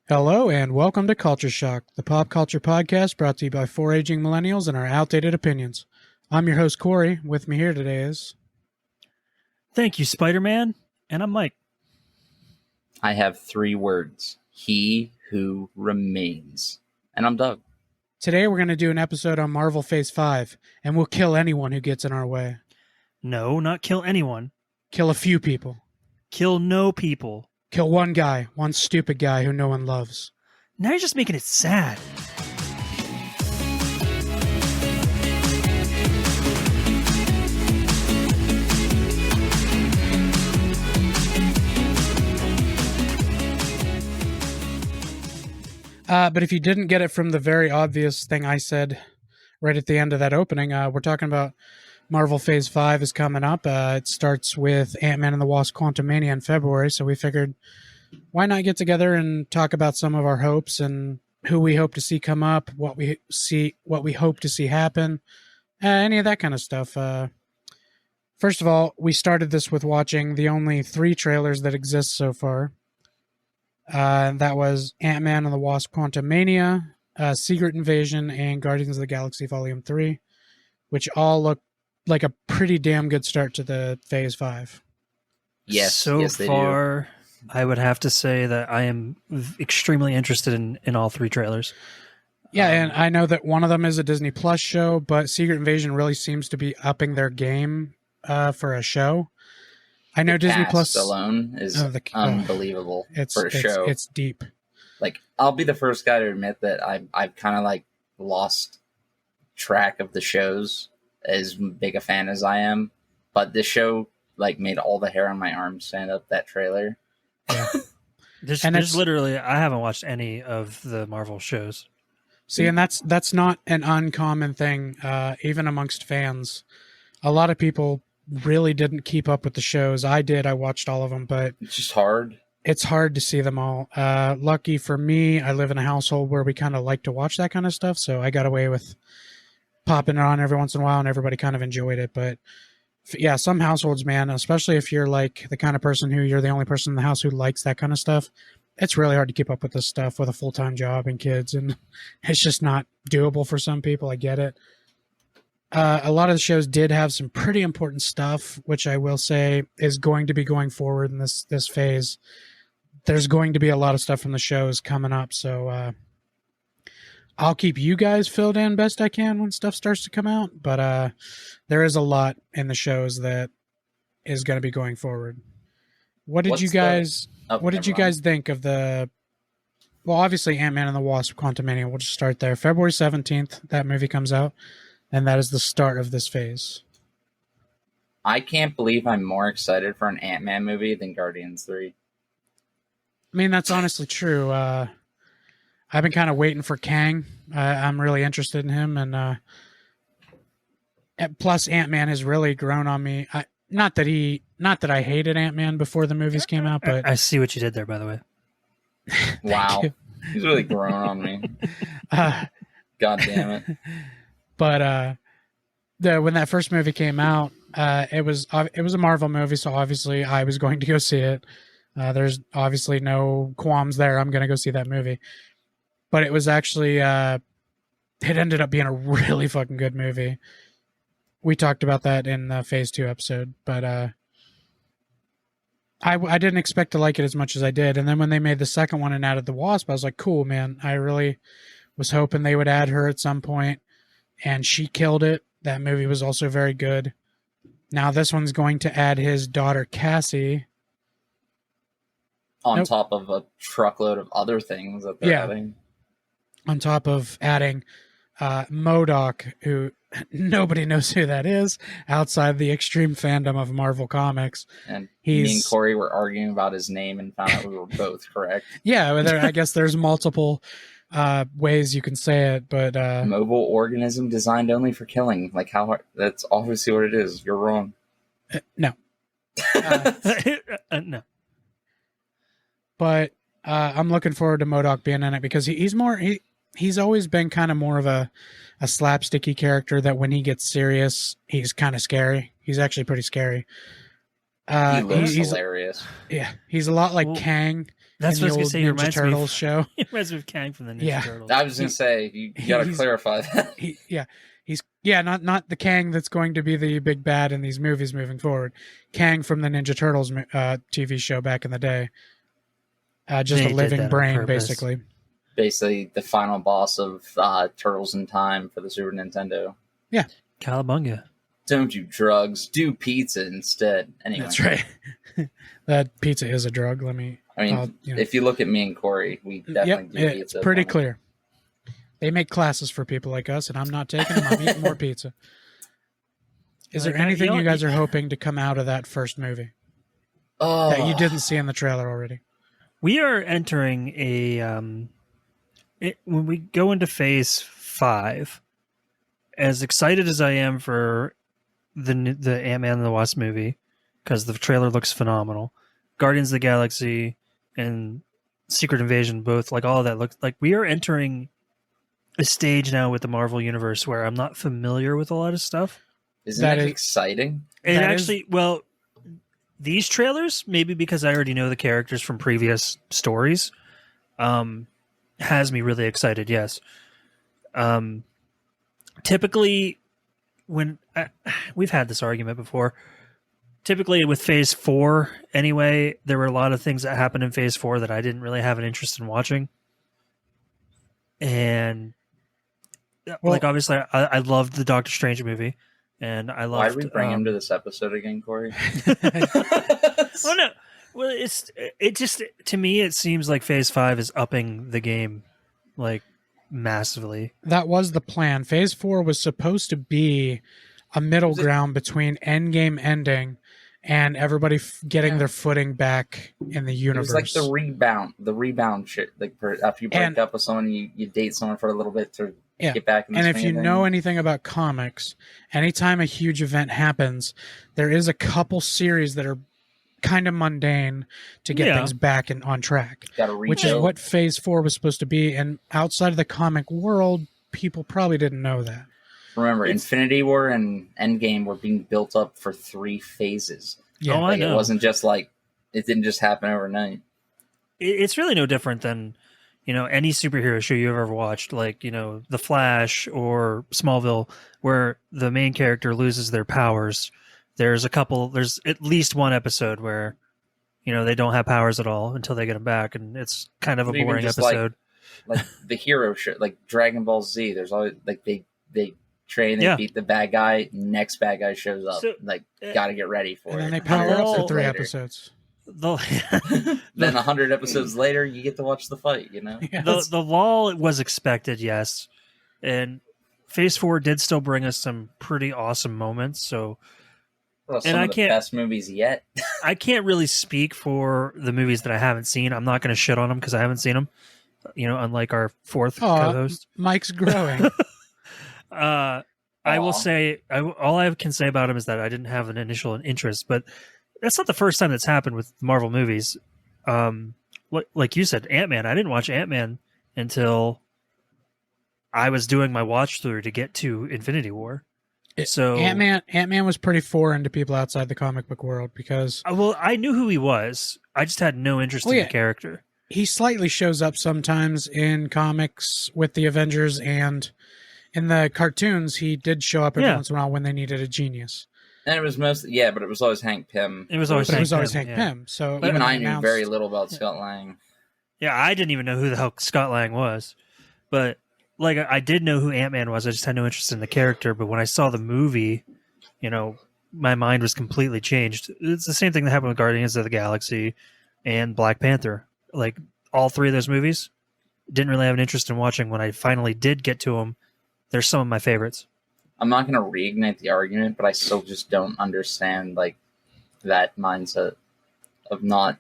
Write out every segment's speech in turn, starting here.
Hello and welcome to Culture Shock, the pop culture podcast brought to you by four aging millennials and our outdated opinions. I'm your host, Corey. With me here today is... Thank you, Spider-Man. And I'm Mike. I have three words. He who remains. And I'm Doug. Today we're going to do an episode on Marvel Phase 5, and we'll kill anyone who gets in our way. No, not kill anyone. Kill a few people. Kill no people. Kill one guy, one stupid guy who no one loves. Now you're just making it sad. But if you didn't get it from the very obvious thing I said right at the end of that opening, we're talking about Marvel Phase 5 is coming up. It starts with Ant-Man and the Wasp: Quantumania in February, so we figured why not get together and talk about some of our hopes and who we hope to see come up, what we hope to see happen, any of that kind of stuff. First of all, we started this with watching the only three trailers that exist so far. That was Ant-Man and the Wasp: Quantumania, Secret Invasion, and Guardians of the Galaxy Volume 3, which all look like a pretty damn good start to the Phase 5. Yes, so yes, they far, I would have to say that I am extremely interested in all three trailers. Yeah, and I know that one of them is a Disney Plus show, but Secret Invasion really seems to be upping their game for a show. I know the Disney cast Plus alone is unbelievable for a show. It's deep. Like, I'll be the first guy to admit that I've kind of like lost track of the shows, as big a fan as I am. But this show like made all the hair on my arm stand up. That trailer. Yeah. There's literally, I haven't watched any of the Marvel shows. See, and that's not an uncommon thing, even amongst fans. A lot of people really didn't keep up with the shows. I did. I watched all of them, but It's just hard. it's hard to see them all. Lucky for me, I live in a household where we kind of like to watch that kind of stuff, so I got away with popping it on every once in a while, and everybody kind of enjoyed it. But yeah, some households, man, especially if you're like the kind of person who you're the only person in the house who likes that kind of stuff, it's really hard to keep up with this stuff with a full-time job and kids, and it's just not doable for some people. I get it. A lot of the shows did have some pretty important stuff, which I will say is going to be going forward in this phase. There's going to be a lot of stuff from the shows coming up, so I'll keep you guys filled in best I can when stuff starts to come out, but there is a lot in the shows that is going to be going forward. What did you guys think of the... Well, obviously Ant-Man and the Wasp: Quantumania, we'll just start there. February 17th, that movie comes out, and that is the start of this phase. I can't believe I'm more excited for an Ant-Man movie than Guardians 3. I mean, that's honestly true. I've been kind of waiting for Kang. I'm really interested in him, and plus Ant-Man has really grown on me. Not that I hated Ant-Man before the movies came out, but I see what you did there, by the way. Wow, he's really grown on me. God damn it! But when that first movie came out, it was a Marvel movie, so obviously I was going to go see it. There's obviously no qualms there. I'm going to go see that movie. But it was actually, it ended up being a really fucking good movie. We talked about that in the Phase 2 episode, but I didn't expect to like it as much as I did. And then when they made the second one and added the Wasp, I was like, cool, man. I really was hoping they would add her at some point, and she killed it. That movie was also very good. Now this one's going to add his daughter, Cassie. On top of a truckload of other things that they're adding. On top of adding MODOK, who nobody knows who that is outside the extreme fandom of Marvel Comics. And me and Corey were arguing about his name and found out we were both correct. Yeah, I guess there's multiple ways you can say it, but... mobile organism designed only for killing. Like, how hard... That's obviously what it is. You're wrong. No. No. But I'm looking forward to MODOK being in it because he's always been kind of more of a slapsticky character that when he gets serious, he's kind of scary. He's actually pretty scary. He looks hilarious. Yeah, he's a lot like Kang That's in what I the was old gonna say. It Ninja reminds me Turtles of, show. it reminds me of Kang from the Ninja Yeah. Turtles. I was gonna say you gotta he's- clarify that. He's not the Kang that's going to be the big bad in these movies moving forward. Kang from the Ninja Turtles TV show back in the day. Just They a did living that on brain, purpose. basically. Basically, the final boss of Turtles in Time for the Super Nintendo. Cowabunga. Don't do drugs, do pizza instead. Anyway, That's right. That pizza is a drug. Let me. I mean, if you look at me and Corey, we definitely do it's pizza. pretty clear. They make classes for people like us, and I'm not taking them. I'm eating more pizza. Is there anything you guys are hoping to come out of that first movie that you didn't see in the trailer already? We are entering a when we go into Phase 5. As excited as I am for the Ant-Man and the Wasp movie, because the trailer looks phenomenal, Guardians of the Galaxy and Secret Invasion both, like all of that looks like we are entering a stage now with the Marvel Universe where I'm not familiar with a lot of stuff. Isn't that exciting? And actually, well, these trailers, maybe because I already know the characters from previous stories, has me really excited. Yes. Typically, when we've had this argument before, typically with Phase 4, anyway, there were a lot of things that happened in Phase 4 that I didn't really have an interest in watching. And like, obviously, I loved the Doctor Strange movie. And I loved. Why did we bring him to this episode again, Corey? Oh no! Well, it just to me it seems like Phase 5 is upping the game, like massively. That was the plan. Phase 4 was supposed to be a middle ground between Endgame ending and everybody getting their footing back in the universe. It was like the rebound shit. Like after you break up with someone, you date someone for a little bit to get back. And if you know anything about comics, anytime a huge event happens, there is a couple series that are kind of mundane to get things back and on track, which is what Phase 4 was supposed to be. And outside of the comic world, people probably didn't know that. Remember, Infinity War and Endgame were being built up for 3 phases. Yeah, I know. It wasn't just like it didn't just happen overnight. It's really no different than any superhero show you've ever watched, like The Flash or Smallville, where the main character loses their powers. There's at least one episode where they don't have powers at all until they get them back, and it's kind of a boring episode. Like the hero shit, like Dragon Ball Z. There's always like they train, they beat the bad guy, next bad guy shows up. So, got to get ready for it. And then they power up for 3 episodes. Then 100 episodes later, you get to watch the fight. The lull was expected, yes, and Phase 4 did still bring us some pretty awesome moments. So, some of the best movies yet. I can't really speak for the movies that I haven't seen. I'm not going to shit on them because I haven't seen them. Unlike our fourth co-host, Mike's growing. I will say, all I can say about him is that I didn't have an initial interest, but that's not the first time that's happened with Marvel movies. Like you said, Ant-Man. I didn't watch Ant-Man until I was doing my watch through to get to Infinity War. So Ant-Man was pretty foreign to people outside the comic book world because I knew who he was. I just had no interest in the character. He slightly shows up sometimes in comics with the Avengers, and in the cartoons, he did show up every once in a while when they needed a genius. And it was mostly, but it was always Hank Pym. It was always Hank Pym. So even I knew very little about Scott Lang. Yeah, I didn't even know who the hell Scott Lang was. But like, I did know who Ant-Man was. I just had no interest in the character. But when I saw the movie, my mind was completely changed. It's the same thing that happened with Guardians of the Galaxy and Black Panther. Like, all 3 of those movies, didn't really have an interest in watching. When I finally did get to them, they're some of my favorites. I'm not going to reignite the argument, but I still just don't understand like that mindset of not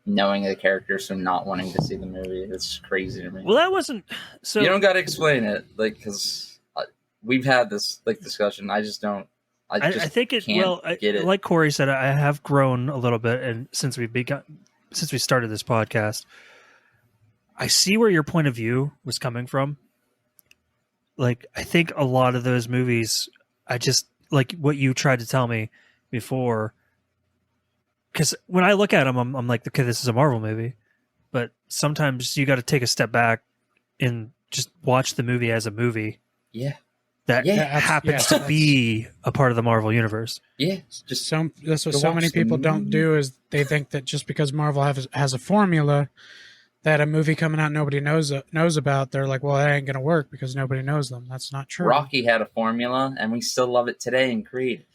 knowing the characters and not wanting to see the movie. It's crazy to me. Well, that wasn't so. You don't got to explain it, like, because we've had this like discussion. I just don't. I think it. Get it. Like Corey said, I have grown a little bit, and since we started this podcast, I see where your point of view was coming from. Like, I think a lot of those movies, I just, like what you tried to tell me before, because when I look at them, I'm like, okay, this is a Marvel movie. But sometimes you got to take a step back and just watch the movie as a movie Yeah. that Yeah, happens to be a part of the Marvel universe. Yeah. Just That's what go so watch many the people don't movie. do is they think that just because Marvel has a formula that a movie coming out nobody knows about, they're like, well, that ain't gonna work because nobody knows them. That's not true. Rocky had a formula, and we still love it today in Creed.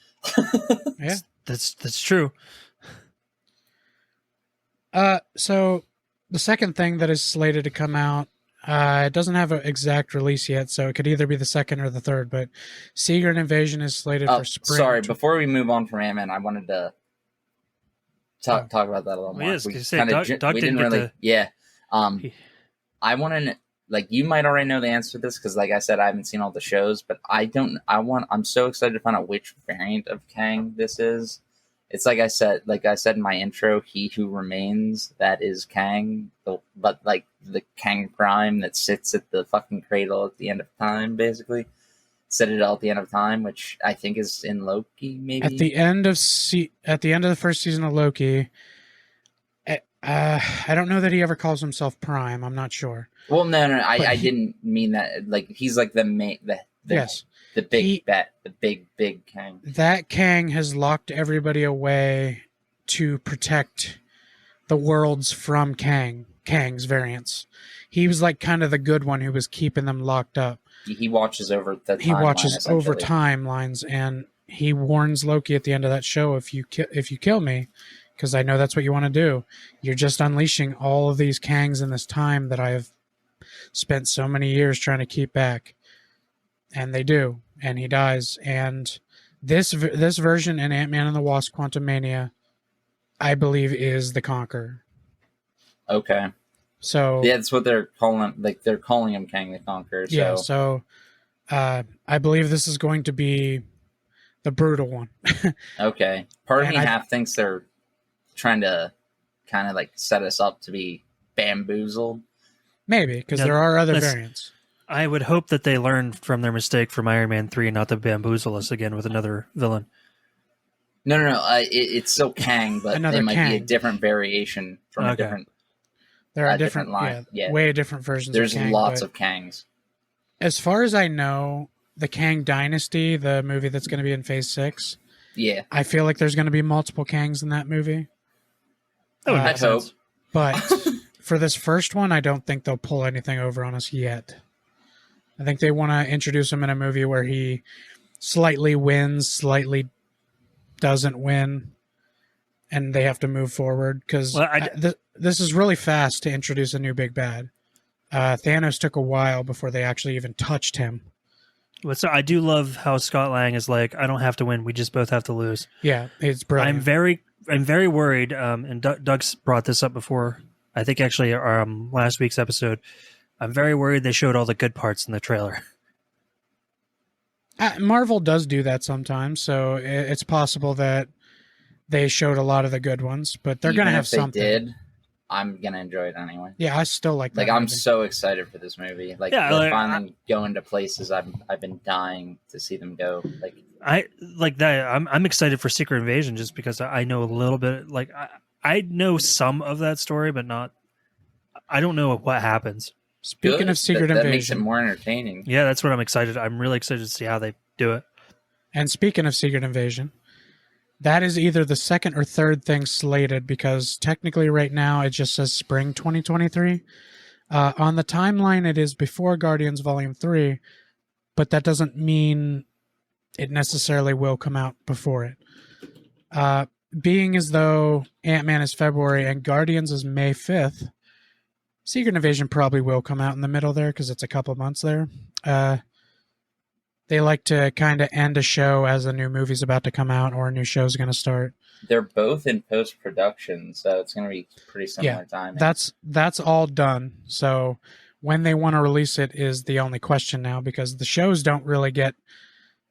Yeah. That's true. So the second thing that is slated to come out, it doesn't have an exact release yet, so it could either be the second or the third. But Secret Invasion is slated for spring. Sorry, before we move on from Ant-Man, I wanted to talk about that a little more. Yes, We say, kinda Doug we didn't didn't get really. to- Yeah. I want to like you might already know the answer to this because, like I said, I haven't seen all the shows, but I don't. I'm so excited to find out which variant of Kang this is. It's like I said in my intro, He Who Remains. That is Kang, but like the Kang Prime that sits at the fucking cradle at the end of time, basically. Citadel at the end of time, which I think is in Loki, maybe At the end of the first season of Loki, I don't know that he ever calls himself Prime. I'm not sure. Well, no, I didn't mean that. Like he's like the main, Yes, the big big Kang. That Kang has locked everybody away to protect the worlds from Kang's variants. He was like kind of the good one who was keeping them locked up. He watches over the timeline, He watches over essentially. timelines, and he warns Loki at the end of that show, if you kill me, because I know that's what you want to do, you're just unleashing all of these Kangs in this time that I've spent so many years trying to keep back. And they do, and he dies. And this version in Ant-Man and the Wasp: Quantumania, I believe, is the Conqueror. Okay. So yeah, that's what they're calling. Like they're calling him Kang the Conqueror. So. Yeah. So I believe this is going to be the brutal one. Okay. Part of And me half thinks they're trying to kind of like set us up to be bamboozled. Maybe, because Yeah, there are other that's- variants. I would hope that they learned from their mistake from Iron Man 3 not to bamboozle us again with another villain. No. It's still Kang, but Another it might be a Kang. different variation from a Okay. different. There are a different different, line. Yeah. way different versions There's of Kang. lots but of Kangs. as far as I know, the Kang Dynasty, the movie that's going to be in Phase 6, Yeah. I feel like there's going to be multiple Kangs in that movie. That would Uh, make I'd hope. sense. But for this first one, I don't think they'll pull anything over on us yet. I think they want to introduce him in a movie where he slightly wins, slightly doesn't win, and they have to move forward. Because Well, this is really fast to introduce a new big bad. Thanos took a while before they actually even touched him. But so I do love how Scott Lang is like, I don't have to win. We just both have to lose. Yeah, it's brilliant. I'm very worried. And Doug's brought this up before. I think actually last week's episode. I'm very worried they showed all the good parts in the trailer. Marvel does do that sometimes, so it's possible that they showed a lot of the good ones, but they're going to Even have if they something. did, I'm gonna enjoy it anyway. Yeah, I still like that. Like I'm movie. so excited for this movie. Like Yeah, they're like, finally going to places I've been dying to see them go. Like I like that. I'm excited for Secret Invasion just because I know a little bit. Like I know some of that story, but not. I don't know what happens. Speaking good. of Secret that makes it Invasion, more entertaining. Yeah, that's what I'm excited. I'm really excited to see how they do it. and speaking of Secret Invasion, that is either the second or third thing slated because technically right now it just says spring 2023. On the timeline, it is before Guardians Volume 3, but that doesn't mean it necessarily will come out before it. Being as though Ant-Man is February and Guardians is May 5th, Secret Invasion probably will come out in the middle there because it's a couple months there. They like to kind of end a show as a new movie's about to come out or a new show's going to start. They're both in post production, so it's gonna be pretty similar timing. That's all done. So when they want to release it is the only question now because the shows don't really get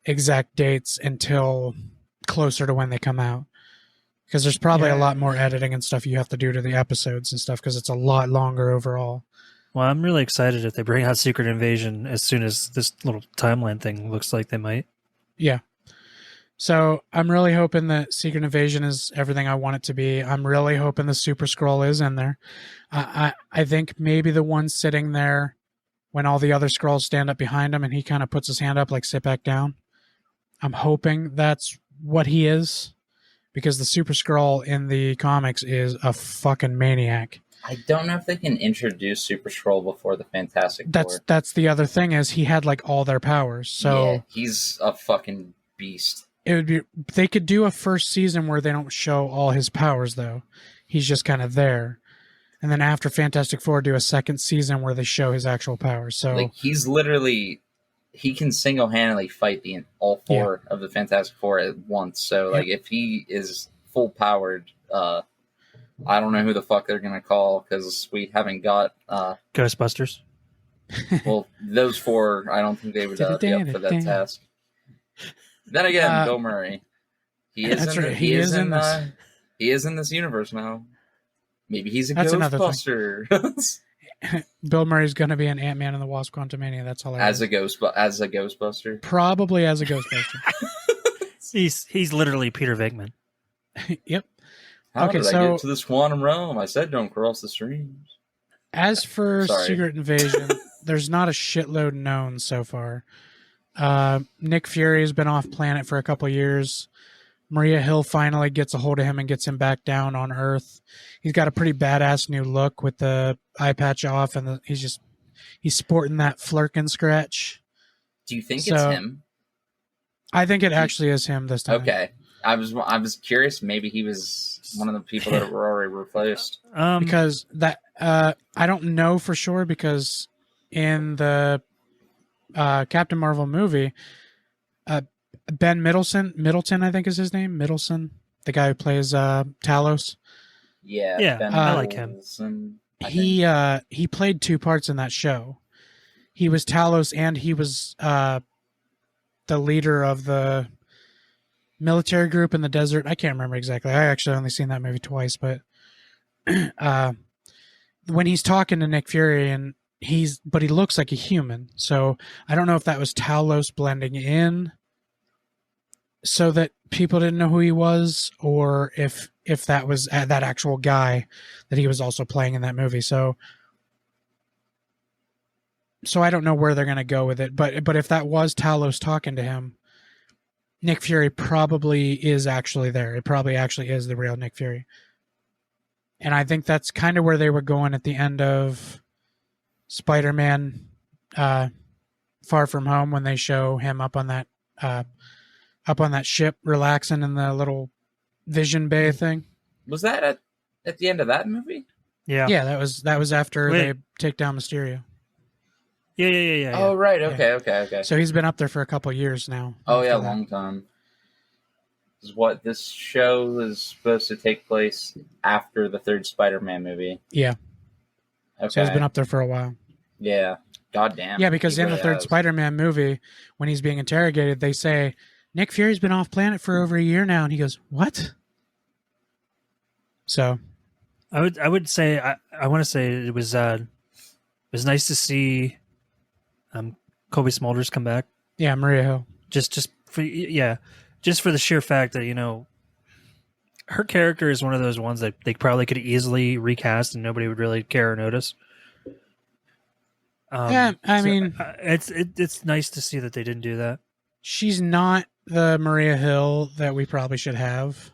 exact dates until closer to when they come out. Because there's probably a lot more editing and stuff you have to do to the episodes and stuff because it's a lot longer overall. Well, I'm really excited if they bring out Secret Invasion as soon as this little timeline thing looks like they might. Yeah. So I'm really hoping that Secret Invasion is everything I want it to be. I'm really hoping the Super Skrull is in there. I think maybe the one sitting there when all the other Skrulls stand up behind him and he kind of puts his hand up like sit back down. I'm hoping that's what he is, because the Super Skrull in the comics is a fucking maniac. I don't know if they can introduce Super Skrull before the Fantastic Four. That's the other thing, is he had like all their powers. So yeah, he's a fucking beast. it would be, they could do a first season where they don't show all his powers though. He's just kind of there. And then after Fantastic Four, do a second season where they show his actual powers. So like he's literally, he can single-handedly fight all four of the Fantastic Four at once. So like if he is full powered, I don't know who the fuck they're gonna call, because we haven't got Ghostbusters. well, those four, I don't think they would be up for that task. Then again, Bill Murray, he is that's in right. He is in this. He is in this universe now. Maybe he's a That's Ghostbuster. Bill Murray's going to be an Ant-Man and the Wasp: Quantumania. That's all I know. as a Ghostbuster. Probably as a Ghostbuster. He's literally Peter Venkman. Yep. How Okay, did I get to this quantum realm? I said don't cross the streams. As for Sorry. Secret Invasion, there's not a shitload known so far. Nick Fury has been off planet for a couple years. Maria Hill finally gets a hold of him and gets him back down on Earth. He's got a pretty badass new look with the eye patch off, and he's sporting that Flurkin scratch. Do you think it's him? I think it actually is him this time. Okay. I was curious. Maybe he was one of the people that were already replaced. Because that I don't know for sure, because in the Captain Marvel movie, Ben Middleton, I think is his name, Middleton, the guy who plays Talos. Yeah, Ben I like him. He played two parts in that show. He was Talos, and he was the leader of the military group in the desert. I can't remember exactly. I actually only seen that movie twice, but when he's talking to Nick Fury, and he looks like a human. So I don't know if that was Talos blending in so that people didn't know who he was, or if that was that actual guy that he was also playing in that movie. So I don't know where they're going to go with it, but if that was Talos talking to him, Nick Fury probably is actually there. It probably actually is the real Nick Fury. And I think that's kind of where they were going at the end of Spider-Man Far From Home, when they show him up on that ship relaxing in the little vision bay thing. Was that at the end of that movie? Yeah. Yeah, that was after they take down Mysterio. Yeah. Oh, right. Okay. So he's been up there for a couple of years now. Oh, yeah, long time. This show is supposed to take place after the third Spider-Man movie. Yeah. Okay. So he's been up there for a while. Yeah. Goddamn. Yeah, because in the third Spider-Man movie, when he's being interrogated, they say, Nick Fury's been off planet for over a year now, and he goes, "What?" So, I would say I want to say it was nice to see Kobe Smulders come back. Yeah, Maria Hill. Just for the sheer fact that her character is one of those ones that they probably could easily recast and nobody would really care or notice. It's nice to see that they didn't do that. She's not the Maria Hill that we probably should have.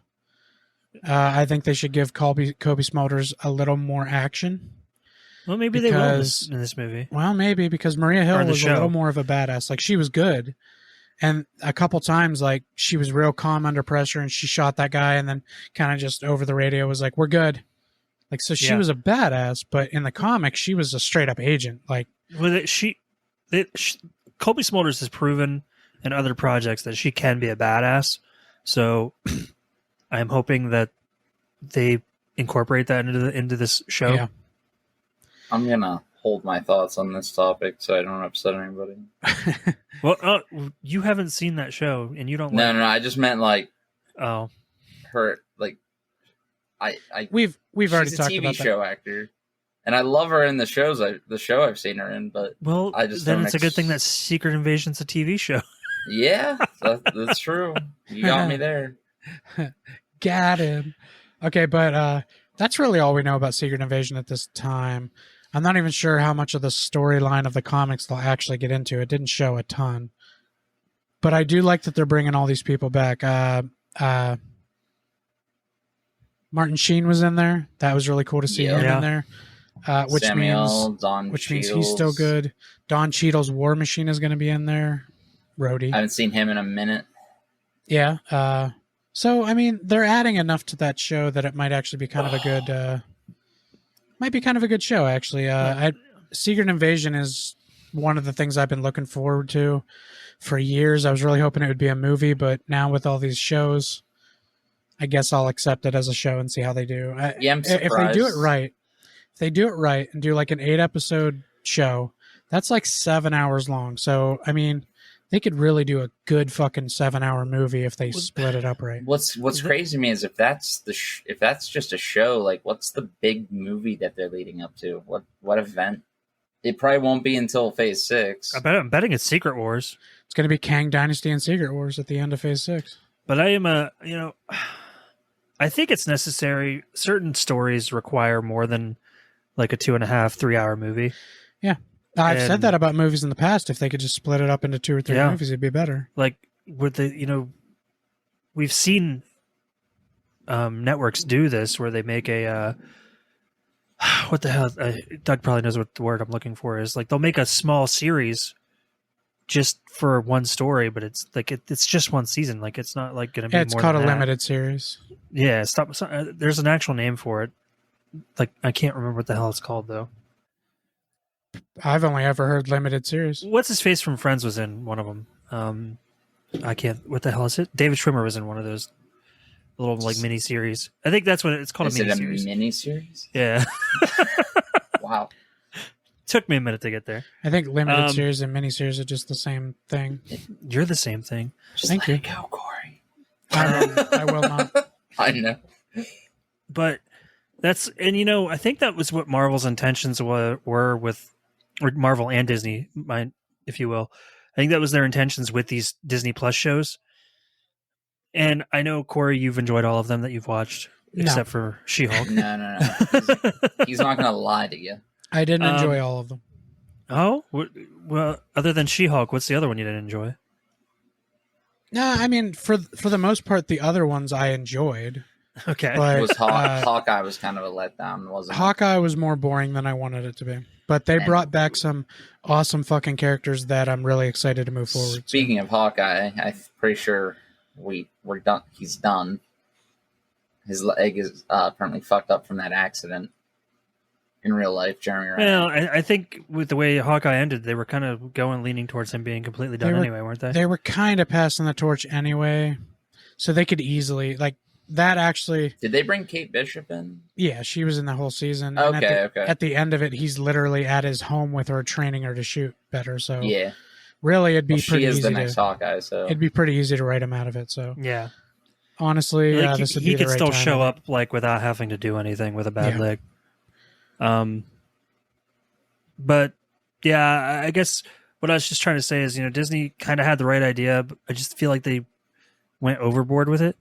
I think they should give Kobe Smulders a little more action. Well, maybe they will in this movie. Well, maybe, because Maria Hill was a little more of a badass. Like, she was good. And a couple times, like, she was real calm under pressure, and she shot that guy and then kind of just over the radio was like, "We're good." Like, so she was a badass, but in the comics, she was a straight up agent. Like, Kobe Smulders has proven in other projects that she can be a badass. So I'm hoping that they incorporate that into this show. Yeah. I'm gonna hold my thoughts on this topic so I don't upset anybody. Well, you haven't seen that show, and you don't. No. I just meant like, her, like, we've already talked about that. She's a TV show actor, and I love her in the show I've seen her in. But I just then it's a good thing that Secret Invasion's a TV show. Yeah, that's true. You got me there. Got him. Okay, but that's really all we know about Secret Invasion at this time. I'm not even sure how much of the storyline of the comics they'll actually get into. It didn't show a ton. But I do like that they're bringing all these people back. Martin Sheen was in there. That was really cool to see him in there. Which means he's still good. Don Cheadle's War Machine is going to be in there. Rhodey. I haven't seen him in a minute. Yeah. So I mean, they're adding enough to that show that it might actually be kind of a good. Might be kind of a good show, actually. Secret Invasion is one of the things I've been looking forward to for years. I was really hoping it would be a movie, but now with all these shows, I guess I'll accept it as a show and see how they do. I'm surprised. If they do it right and do like an 8-episode show, that's like 7 hours long. So, I mean, they could really do a good fucking 7-hour movie if they split it up right. What's crazy to me is if that's if that's just a show, like what's the big movie that they're leading up to? What event? It probably won't be until Phase 6. I'm betting it's Secret Wars. It's going to be Kang Dynasty and Secret Wars at the end of Phase 6. But I am I think it's necessary. Certain stories require more than like a 2.5, 3 hour movie. Yeah. I've said that about movies in the past. If they could just split it up into 2 or 3 movies, it'd be better. Like with we've seen networks do this where they make a what the hell? Doug probably knows what the word I'm looking for is. Like they'll make a small series just for one story, but it's like it's just one season. Like it's not like going to be. It's more called than a that. limited series. Yeah, there's an actual name for it. Like I can't remember what the hell it's called though. I've only ever heard limited series. What's his face from Friends was in one of them. I can't. What the hell is it? David Schwimmer was in one of those little like mini series. I think that's what it's called. Is a mini it series. A mini series? Yeah. Wow. Took me a minute to get there. I think limited series and mini series are just the same thing. You're the same thing. Just Thank let you. it go, Corey. I will not. I know. But that's I think that was what Marvel's intentions were with, or Marvel and Disney, if you will. I think that was their intentions with these Disney Plus shows. And I know, Corey, you've enjoyed all of them that you've watched, except for She-Hulk. No. He's not going to lie to you. I didn't enjoy all of them. Oh? Well, other than She-Hulk, what's the other one you didn't enjoy? No, I mean, for the most part, the other ones I enjoyed. Okay. But Hawkeye was kind of a letdown, wasn't it? Hawkeye was more boring than I wanted it to be. But they brought back some awesome fucking characters that I'm really excited to move forward. Speaking of Hawkeye, I'm pretty sure we're done. He's done. His leg is apparently fucked up from that accident in real life. Jeremy Renner. Well, I think with the way Hawkeye ended, they were kind of leaning towards him being completely done anyway, weren't they? They were kind of passing the torch anyway, so they could easily that actually. Did they bring Kate Bishop in? Yeah, she was in the whole season. Okay. At the end of it, he's literally at his home with her, training her to shoot better. So yeah, really, it'd be pretty easy. She is the next Hawkeye, so it'd be pretty easy to write him out of it. So yeah, honestly, this would be he the could right still time. show up without having to do anything with a bad leg. But yeah, I guess what I was just trying to say is, Disney kind of had the right idea, but I just feel like they went overboard with it.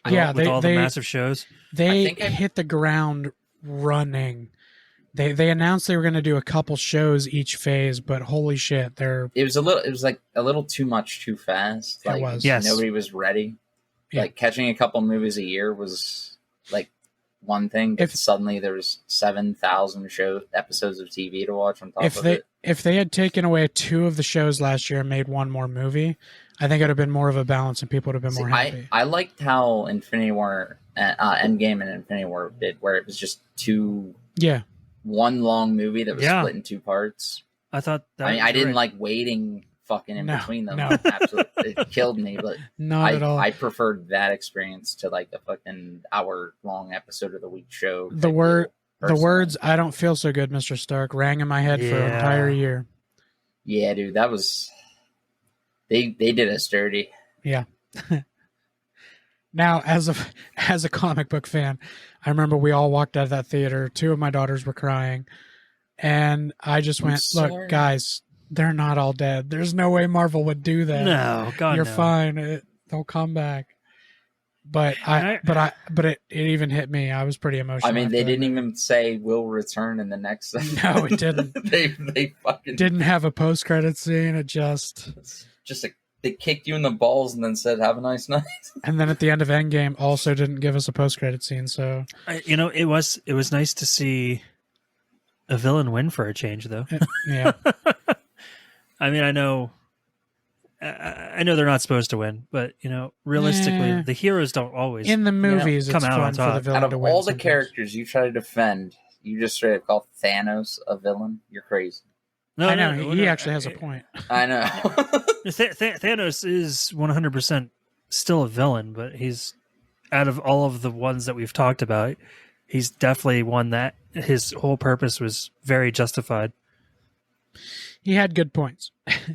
With all the massive shows, they hit the ground running. They announced they were going to do a couple shows each phase, but holy shit, it was like a little too much too fast. It was. Yes. Nobody was ready. Yeah. Like catching a couple movies a year was like one thing, but suddenly there was 7,000 episodes of TV to watch on top of it. If they had taken away 2 of the shows last year and made one more movie, I think it would have been more of a balance and people would have been more happy. I liked how Infinity War, Endgame and Infinity War did, where it was just one long movie that was split in 2 parts. I thought that I didn't like waiting fucking in between them. No. Absolutely, it killed me, but not at all. I preferred that experience to like a fucking hour-long episode of the week show. The words "I don't feel so good, Mr. Stark" rang in my head for an entire year. Yeah, dude, that was. They did us dirty. Yeah. Now, as a comic book fan, I remember we all walked out of that theater. 2 of my daughters were crying, and I just went, "Look, guys, They're not all dead. There's no way Marvel would do that. No, God, You're no. fine. They'll come back. But it even hit me. I was pretty emotional. I mean, they after that didn't movie. even say we'll return in the next. No, it didn't. they fucking Didn't have a post-credit scene. It just they kicked you in the balls and then said, "Have a nice night." and then at the end of Endgame also didn't give us a post-credit scene. So It was nice to see a villain win for a change, though. yeah, I mean, I know they're not supposed to win, but realistically, the heroes don't always. in the movies come it's out on fun for the top. villain Out to of win. all the sometimes. characters you try to defend, you just straight up call Thanos a villain. You're crazy. No, I know no, he no, actually has a point. I know. Thanos is 100% still a villain, but he's out of all of the ones that we've talked about, he's definitely one that his whole purpose was very justified. He had good points.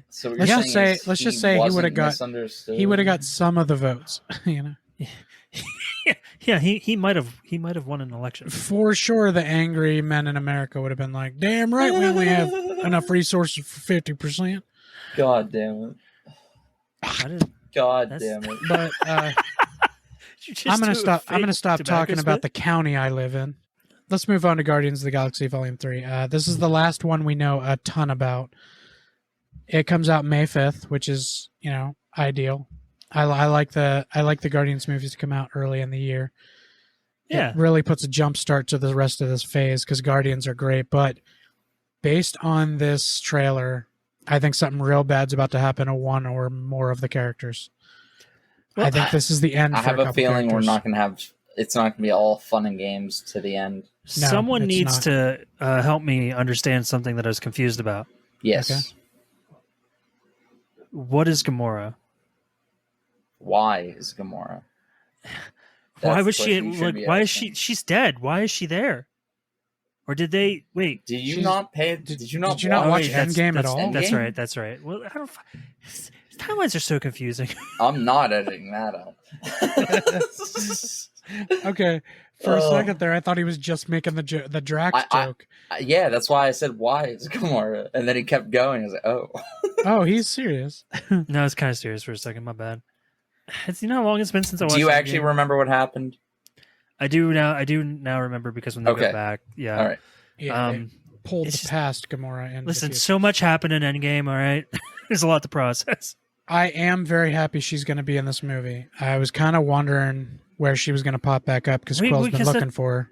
So what Let's you're just saying say- is let's just say he wasn't would've got- misunderstood? He would have got some of the votes. Yeah, he might have won an election. For sure, the angry men in America would have been like, "Damn right, we only have enough resources for 50%." God damn it! I didn't- God That's- damn it! But Did you just I'm gonna do a stop. I'm fake gonna stop tobacco talking about spit? the county I live in. Let's move on to Guardians of the Galaxy Volume 3. This is the last one we know a ton about. It comes out May 5th, which is ideal. I like the Guardians movies to come out early in the year. Yeah. It really puts a jump start to the rest of this phase because Guardians are great. But based on this trailer, I think something real bad's about to happen to one or more of the characters. Well, I think this is the end. I for have a couple feeling we're characters. not gonna have. It's not gonna be all fun and games to the end. No, Someone it's needs not. to help me understand something that I was confused about. Yes. Okay. What is Gamora? Why is Gamora? Why That's was the she question you should like? be Why is asking. she's dead? Why is she there? Or did they wait? Did you She's- not pay? did- Did you not? did you not watch wait, that's- Endgame at that's- all? That's Endgame? right. That's right. Well, I don't. Timelines are so confusing. I'm not editing that out. Okay, for a Oh. second there, I thought he was just making the Drax joke. Yeah, that's why I said why is Gamora, and then he kept going. I was like, oh, Oh, he's serious. No, it's kind of serious for a second. My bad. It's how long it's been since I watched. do you that actually game? remember what happened? I do now. I do now remember because when they Okay. go back, yeah. All right. Yeah, they pulled it's the just- past Gamora into the Listen, future. so much happened in Endgame. All right, there's a lot to process. I am very happy she's going to be in this movie. I was kind of wondering where she was going to pop back up because Wait, Quill's been because looking for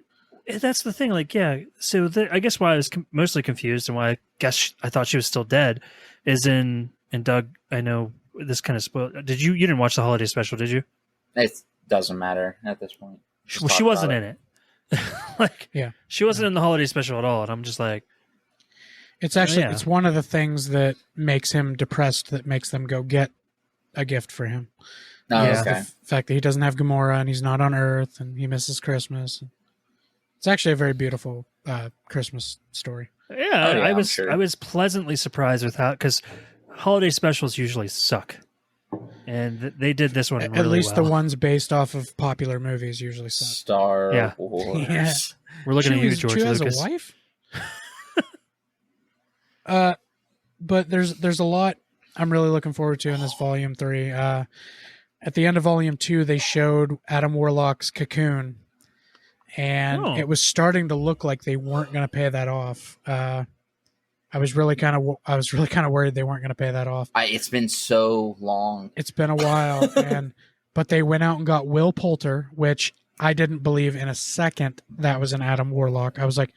her. That's the thing. Like, yeah. So I guess why I was mostly confused and why I thought she was still dead is in Doug. I know this kind of spoiled. Did you didn't watch the holiday special? Did you? It doesn't matter at this point. Just Well, talk she wasn't about in it. Like, Yeah. she wasn't in the holiday special at all, and I'm just like, It's actually yeah. it's one of the things that makes him depressed that makes them go get a gift for him. Oh, Yeah. Is the okay. fact that he doesn't have Gamora and he's not on Earth and he misses Christmas. It's actually a very beautiful Christmas story. yeah. Oh, yeah, I I'm was sure. I was pleasantly surprised with how because holiday specials usually suck, and they did this one At really least well. the ones based off of popular movies usually suck. Star Yeah. Wars. Yeah. We're looking at you, Chewie- George Chewie has Lucas. a wife? But there's a lot I'm really looking forward to in this volume 3. At the end of volume 2, they showed Adam Warlock's Cocoon, and Oh. it was starting to look like they weren't going to pay that off. I was really kind of worried they weren't going to pay that off. It's been so long. It's been a while, but they went out and got Will Poulter, which I didn't believe in a second that was an Adam Warlock. I was like,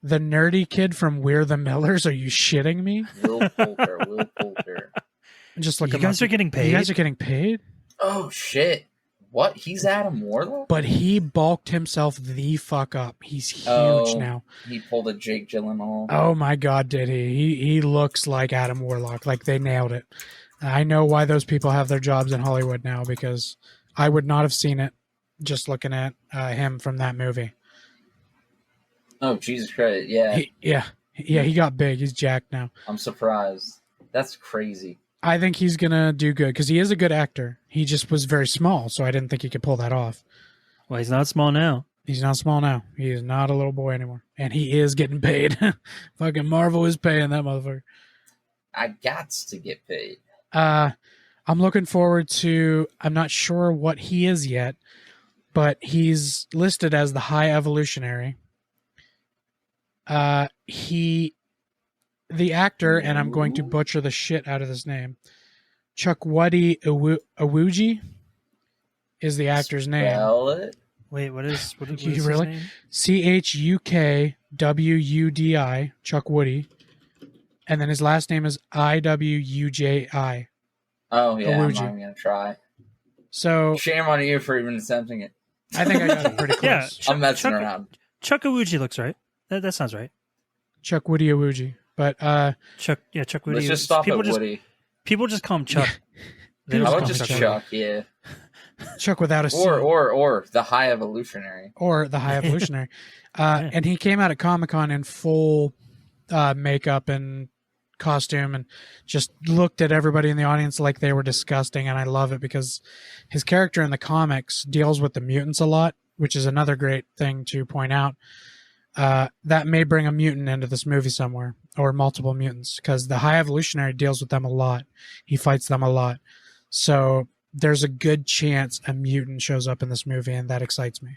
the nerdy kid from We're the Millers? Are you shitting me? Will Poulter. Will Poulter. Just You look. guys are getting paid. You guys are getting paid. Oh shit! What? He's Adam Warlock? But he bulked himself the fuck up. He's huge Oh. now. He pulled a Jake Gyllenhaal. Oh my god, did he? He looks like Adam Warlock. Like they nailed it. I know why those people have their jobs in Hollywood now because I would not have seen it just looking at him from that movie. Oh Jesus Christ! Yeah, He got big. He's jacked now. I'm surprised. That's crazy. I think he's gonna do good because he is a good actor. He just was very small, so I didn't think he could pull that off. Well, he's not small now. He's not small now. He is not a little boy anymore, and he is getting paid. Fucking Marvel is paying that motherfucker. I gots to get paid. I'm looking forward to. I'm not sure what he is yet, but he's listed as the High Evolutionary. The actor, and I'm going to butcher the shit out of this name. Chukwudi Awuji is the actor's name. Spell it. Wait, what is You his really? name? Chukwudi, Chukwudi, and then his last name is Iwuji. Oh yeah, I'm Awuji. not even gonna try. So Shame on you for even attempting it. I think I got it pretty close. Yeah. I'm messing Chuck- around. Chuckawuji looks right. That sounds right. Chukwudi Awuji, but Chuckwoody. Let's just stop people at Woody. People just call him Chuck. They People How don't about just call just him call him Chuck? Yeah. Chuck without a C, Or the High Evolutionary. or the High Evolutionary. Yeah. And he came out at Comic-Con in full makeup and costume and just looked at everybody in the audience like they were disgusting, and I love it because his character in the comics deals with the mutants a lot, which is another great thing to point out. That may bring a mutant into this movie somewhere, or multiple mutants, because the High Evolutionary deals with them a lot. He fights them a lot. So there's a good chance a mutant shows up in this movie, and that excites me.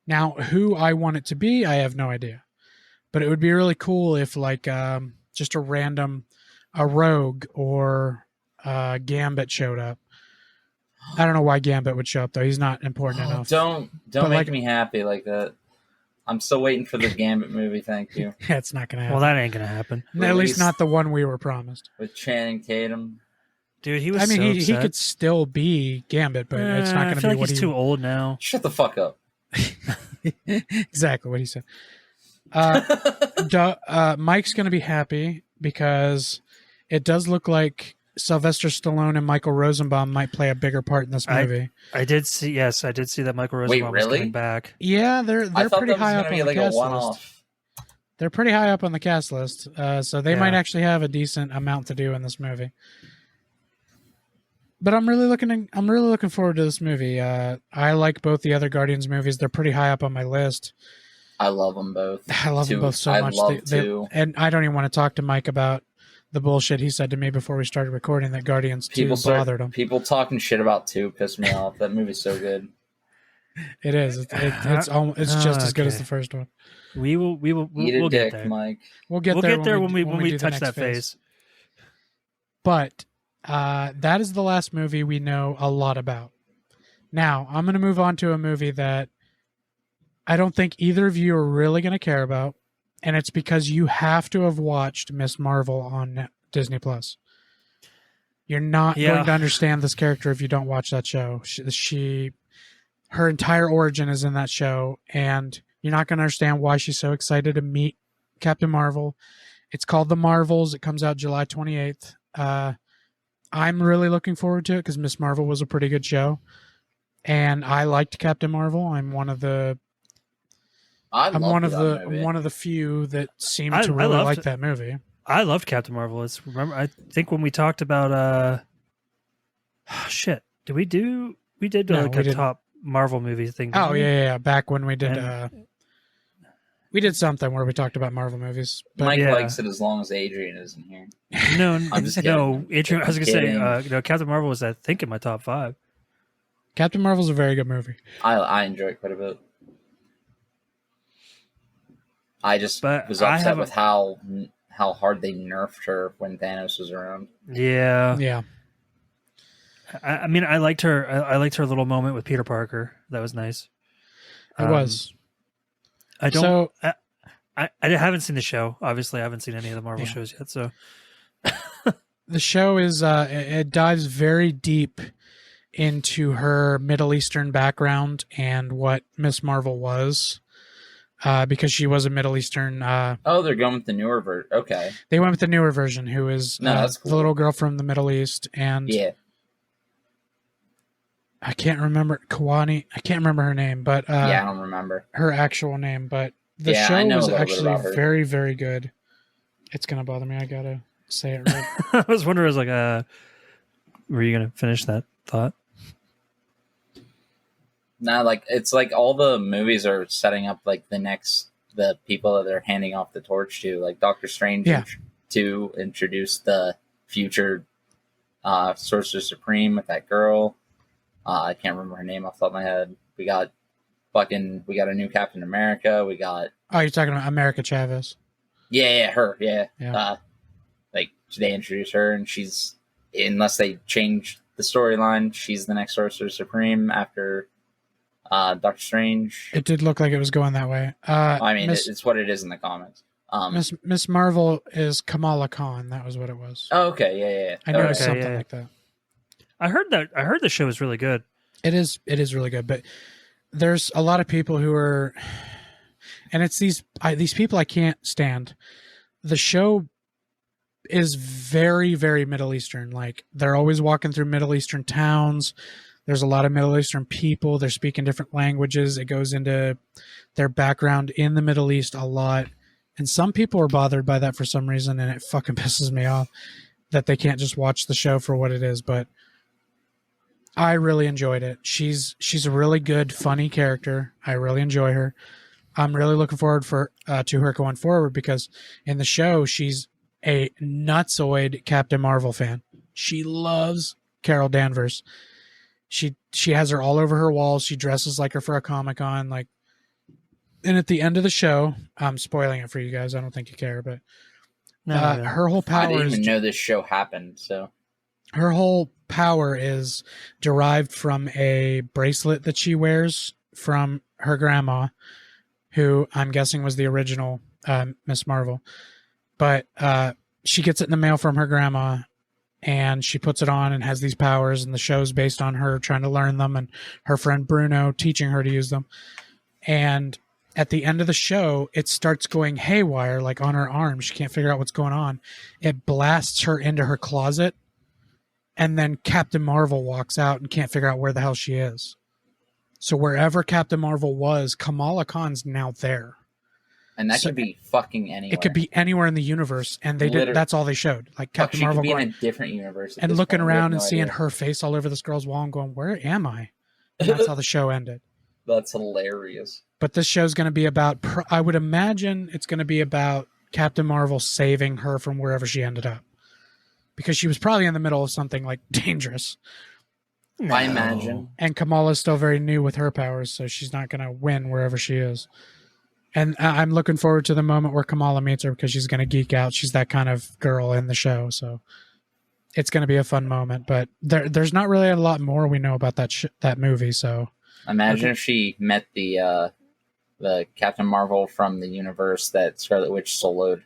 Now, who I want it to be, I have no idea. But it would be really cool if, like, just a rogue or Gambit showed up. I don't know why Gambit would show up, though. He's not important enough. Don't But, make like- me happy like that. I'm still waiting for the Gambit movie. Thank you. Yeah, it's not going to happen. Well, that ain't gonna happen, At least Release. not the one we were promised. With Channing Tatum. dude. He was. I mean, so he upset. could still be Gambit, but it's not I going to feel be like what he's he... too old now. Shut the fuck up. Exactly what he said. Mike's going to be happy because it does look like Sylvester Stallone and Michael Rosenbaum might play a bigger part in this movie. I did see that Michael Rosenbaum was really? coming back. Yeah, they're I thought pretty that was high going up to on be the like a cast list. one-off. They're pretty high up on the cast list, so they Yeah. might actually have a decent amount to do in this movie. But I'm really looking forward to this movie. I like both the other Guardians movies. They're pretty high up on my list. I love them both. I love them both so I much. love two. And I don't even want to talk to Mike about the bullshit he said to me before we started recording that Guardians 2 bothered him. People talking shit about 2 pissed me off. That movie's so good. It is. It's just as good as Okay. the first one. We'll Eat a get dick, there. Mike. We'll get We'll there get there when we do the touch next that phase. But that is the last movie we know a lot about. Now, I'm going to move on to a movie that I don't think either of you are really going to care about, and it's because you have to have watched Miss Marvel on Disney Plus. You're not going to understand this character if you don't watch that show. Her entire origin is in that show, and you're not going to understand why she's so excited to meet Captain Marvel. It's called The Marvels. It comes out July 28th. I'm really looking forward to it because Miss Marvel was a pretty good show, and I liked Captain Marvel. I'm one of the few that seem to really like that movie. I loved Captain Marvel. I think when we talked about shit, we did No, like we a didn't. top Marvel movie thing. didn't Oh we? yeah. Back when we did something where we talked about Marvel movies. But Mike yeah. likes it as long as Adrian isn't here. No, I'm just no. kidding. Adrian, I was I'm gonna kidding. say, Captain Marvel was I think in my top 5. Captain Marvel's a very good movie. I enjoy it quite a bit. I just But was I upset haven't- with how hard they nerfed her when Thanos was around. Yeah, Yeah. I mean, I liked her. I liked her little moment with Peter Parker. That was nice. It was. I don't. So I haven't seen the show. Obviously, I haven't seen any of the Marvel Yeah. shows yet. So the show is it dives very deep into her Middle Eastern background and what Miss Marvel was. Because she was a Middle Eastern. Oh, they're going with the newer version. Okay. They went with the newer version, who is No, that's cool. the little girl from the Middle East, and Yeah. I can't remember Kawani. I can't remember her name, but Yeah, I don't remember. her actual name. But the Yeah, I show know was a little bit actually about her. very, very good. It's gonna bother me. I gotta say it right. I was wondering, I was like, were you gonna finish that thought? Nah, like it's like all the movies are setting up like the people that they're handing off the torch to, like Doctor Strange Yeah. 2 introduced the future Sorcerer Supreme with that girl. I can't remember her name off the top of my head. We got a new Captain America. We got you're talking about America Chavez. yeah, her, yeah. Yeah. Like they introduce her, and she's, unless they change the storyline, she's the next Sorcerer Supreme after Doctor Strange. It did look like it was going that way. I mean, it's what it is in the comics. Miss Marvel is Kamala Khan. That was what it was. Oh, okay, yeah. I knew it was Okay, something yeah. like that. I heard the show was really good. It is really good, but there's a lot of people who are, and it's these people I can't stand. The show is very, very Middle Eastern. Like, they're always walking through Middle Eastern towns. There's a lot of Middle Eastern people. They're speaking different languages. It goes into their background in the Middle East a lot. And some people are bothered by that for some reason, and it fucking pisses me off that they can't just watch the show for what it is. But I really enjoyed it. She's a really good, funny character. I really enjoy her. I'm really looking forward to her going forward, because in the show she's a nutsoid Captain Marvel fan. She loves Carol Danvers. She has her all over her walls. She dresses like her for a Comic-Con. Like, and at the end of the show, I'm spoiling it for you guys. I don't think you care, but No. her whole power I didn't is even know this show happened. So her whole power is derived from a bracelet that she wears from her grandma, who I'm guessing was the original Miss Marvel. But she gets it in the mail from her grandma, and she puts it on and has these powers, and the show's based on her trying to learn them and her friend Bruno teaching her to use them. And at the end of the show, it starts going haywire, like on her arm. She can't figure out what's going on. It blasts her into her closet, and then Captain Marvel walks out and can't figure out where the hell she is. So wherever Captain Marvel was, Kamala Khan's now there. And that could be fucking anywhere. It could be anywhere in the universe, and they did. That's all they showed. Like Captain she Marvel could be going in a different universe and looking around and seeing her face all over this girl's wall and going, "Where am I?" And that's how the show ended. That's hilarious. But this show's going to be about. I would imagine it's going to be about Captain Marvel saving her from wherever she ended up, because she was probably in the middle of something like dangerous. No. I imagine. And Kamala's still very new with her powers, so she's not going to win wherever she is. And I'm looking forward to the moment where Kamala meets her, because she's going to geek out. She's that kind of girl in the show, so it's going to be a fun moment. But there's not really a lot more we know about that movie. So Imagine if she met the Captain Marvel from the universe that Scarlet Witch soloed.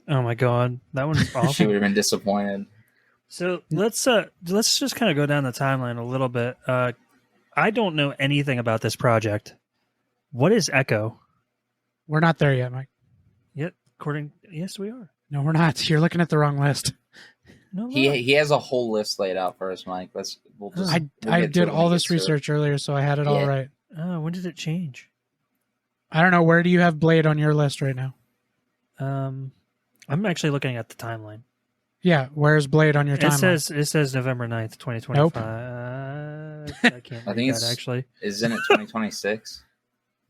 Oh my god, that one's awful. She would have been disappointed. So let's just kind of go down the timeline a little bit. I don't know anything about this project. What is Echo? we're not there yet, Mike. Yet, yes, we are. No, we're not. You're looking at the wrong list. No, we're not. He has a whole list laid out for us, Mike. I did all this research earlier, so I had it all right. Oh, when did it change? I don't know. Where do you have Blade on your list right now? I'm actually looking at the timeline. Yeah, where's Blade on your timeline? It says November 9th, 2025. I can't I read think that, actually. Isn't it 2026?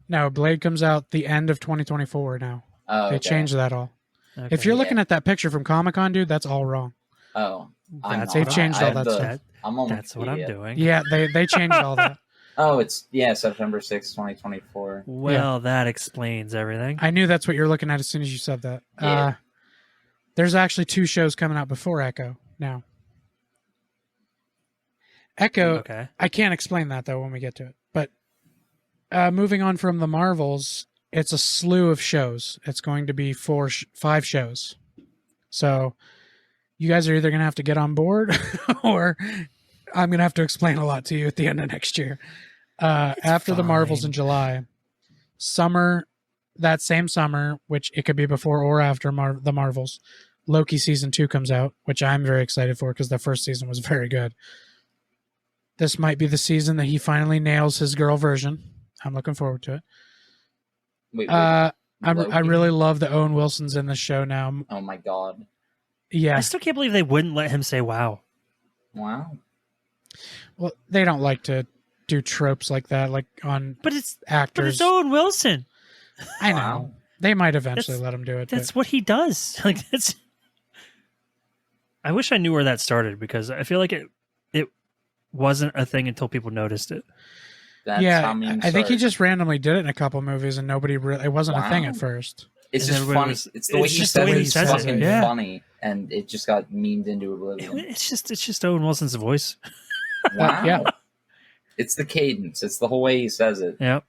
No, Blade comes out the end of 2024 now. Oh, They changed that all. Okay. If you're looking at that picture from Comic-Con, dude, that's all wrong. Oh, They've changed all that stuff. I'm on That's what I'm Wikipedia. doing. Yeah, they changed all that. Oh, it's September 6th, 2024. Well, that explains everything. I knew that's what you're looking at as soon as you said that. Yeah. There's actually 2 shows coming out before Echo now. Echo, Okay. I can't explain that, though, when we get to it. But moving on from the Marvels, it's a slew of shows. It's going to be 5 shows. So you guys are either going to have to get on board or I'm going to have to explain a lot to you at the end of next year. After the Marvels in July, that same summer, which it could be before or after the Marvels, Loki season 2 comes out, which I'm very excited for because the first season was very good. This might be the season that he finally nails his girl version. I'm looking forward to it. Wait, I really love that Owen Wilson's in the show now. oh my god! Yeah. I still can't believe they wouldn't let him say wow. Wow. Well, they don't like to do tropes like that, like on But it's actors. Owen Wilson. I know. Wow. They might eventually let him do it. That's what he does. Like that's I wish I knew where that started because I feel like it wasn't a thing until people noticed it. That's yeah, how memes I think he start. just randomly did it in a couple movies, and nobody really. It wasn't a thing Wow. at first. It's And just everybody funny. was- It's the way it's he just says the way it. he It's says it, fucking yeah. funny, and it just got memed into oblivion. It's just Owen Wilson's voice. Wow. Yeah. It's the cadence. It's the whole way he says it. Yep.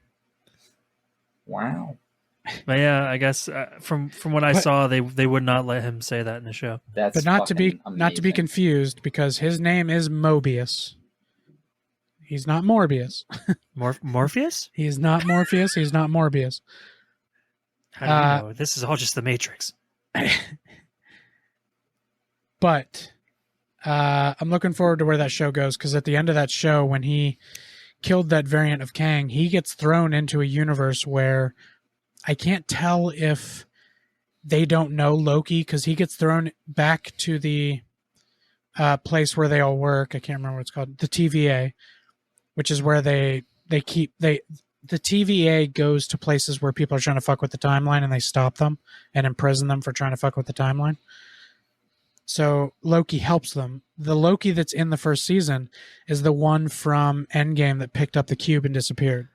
Wow. But yeah, I guess from what I But- saw, they would not let him say that in the show. That's But not to be fucking not to be amazing. confused, because his name is Mobius. He's not Morbius. Morpheus? He is not Morpheus. He's not Morbius. How do you know? This is all just the Matrix. But I'm looking forward to where that show goes, because at the end of that show, when he killed that variant of Kang, he gets thrown into a universe where I can't tell if they don't know Loki, because he gets thrown back to the place where they all work. I can't remember what it's called. The TVA, which is where the TVA goes to places where people are trying to fuck with the timeline, and they stop them and imprison them for trying to fuck with the timeline. So Loki helps them. The Loki that's in the first season is the one from Endgame that picked up the cube and disappeared.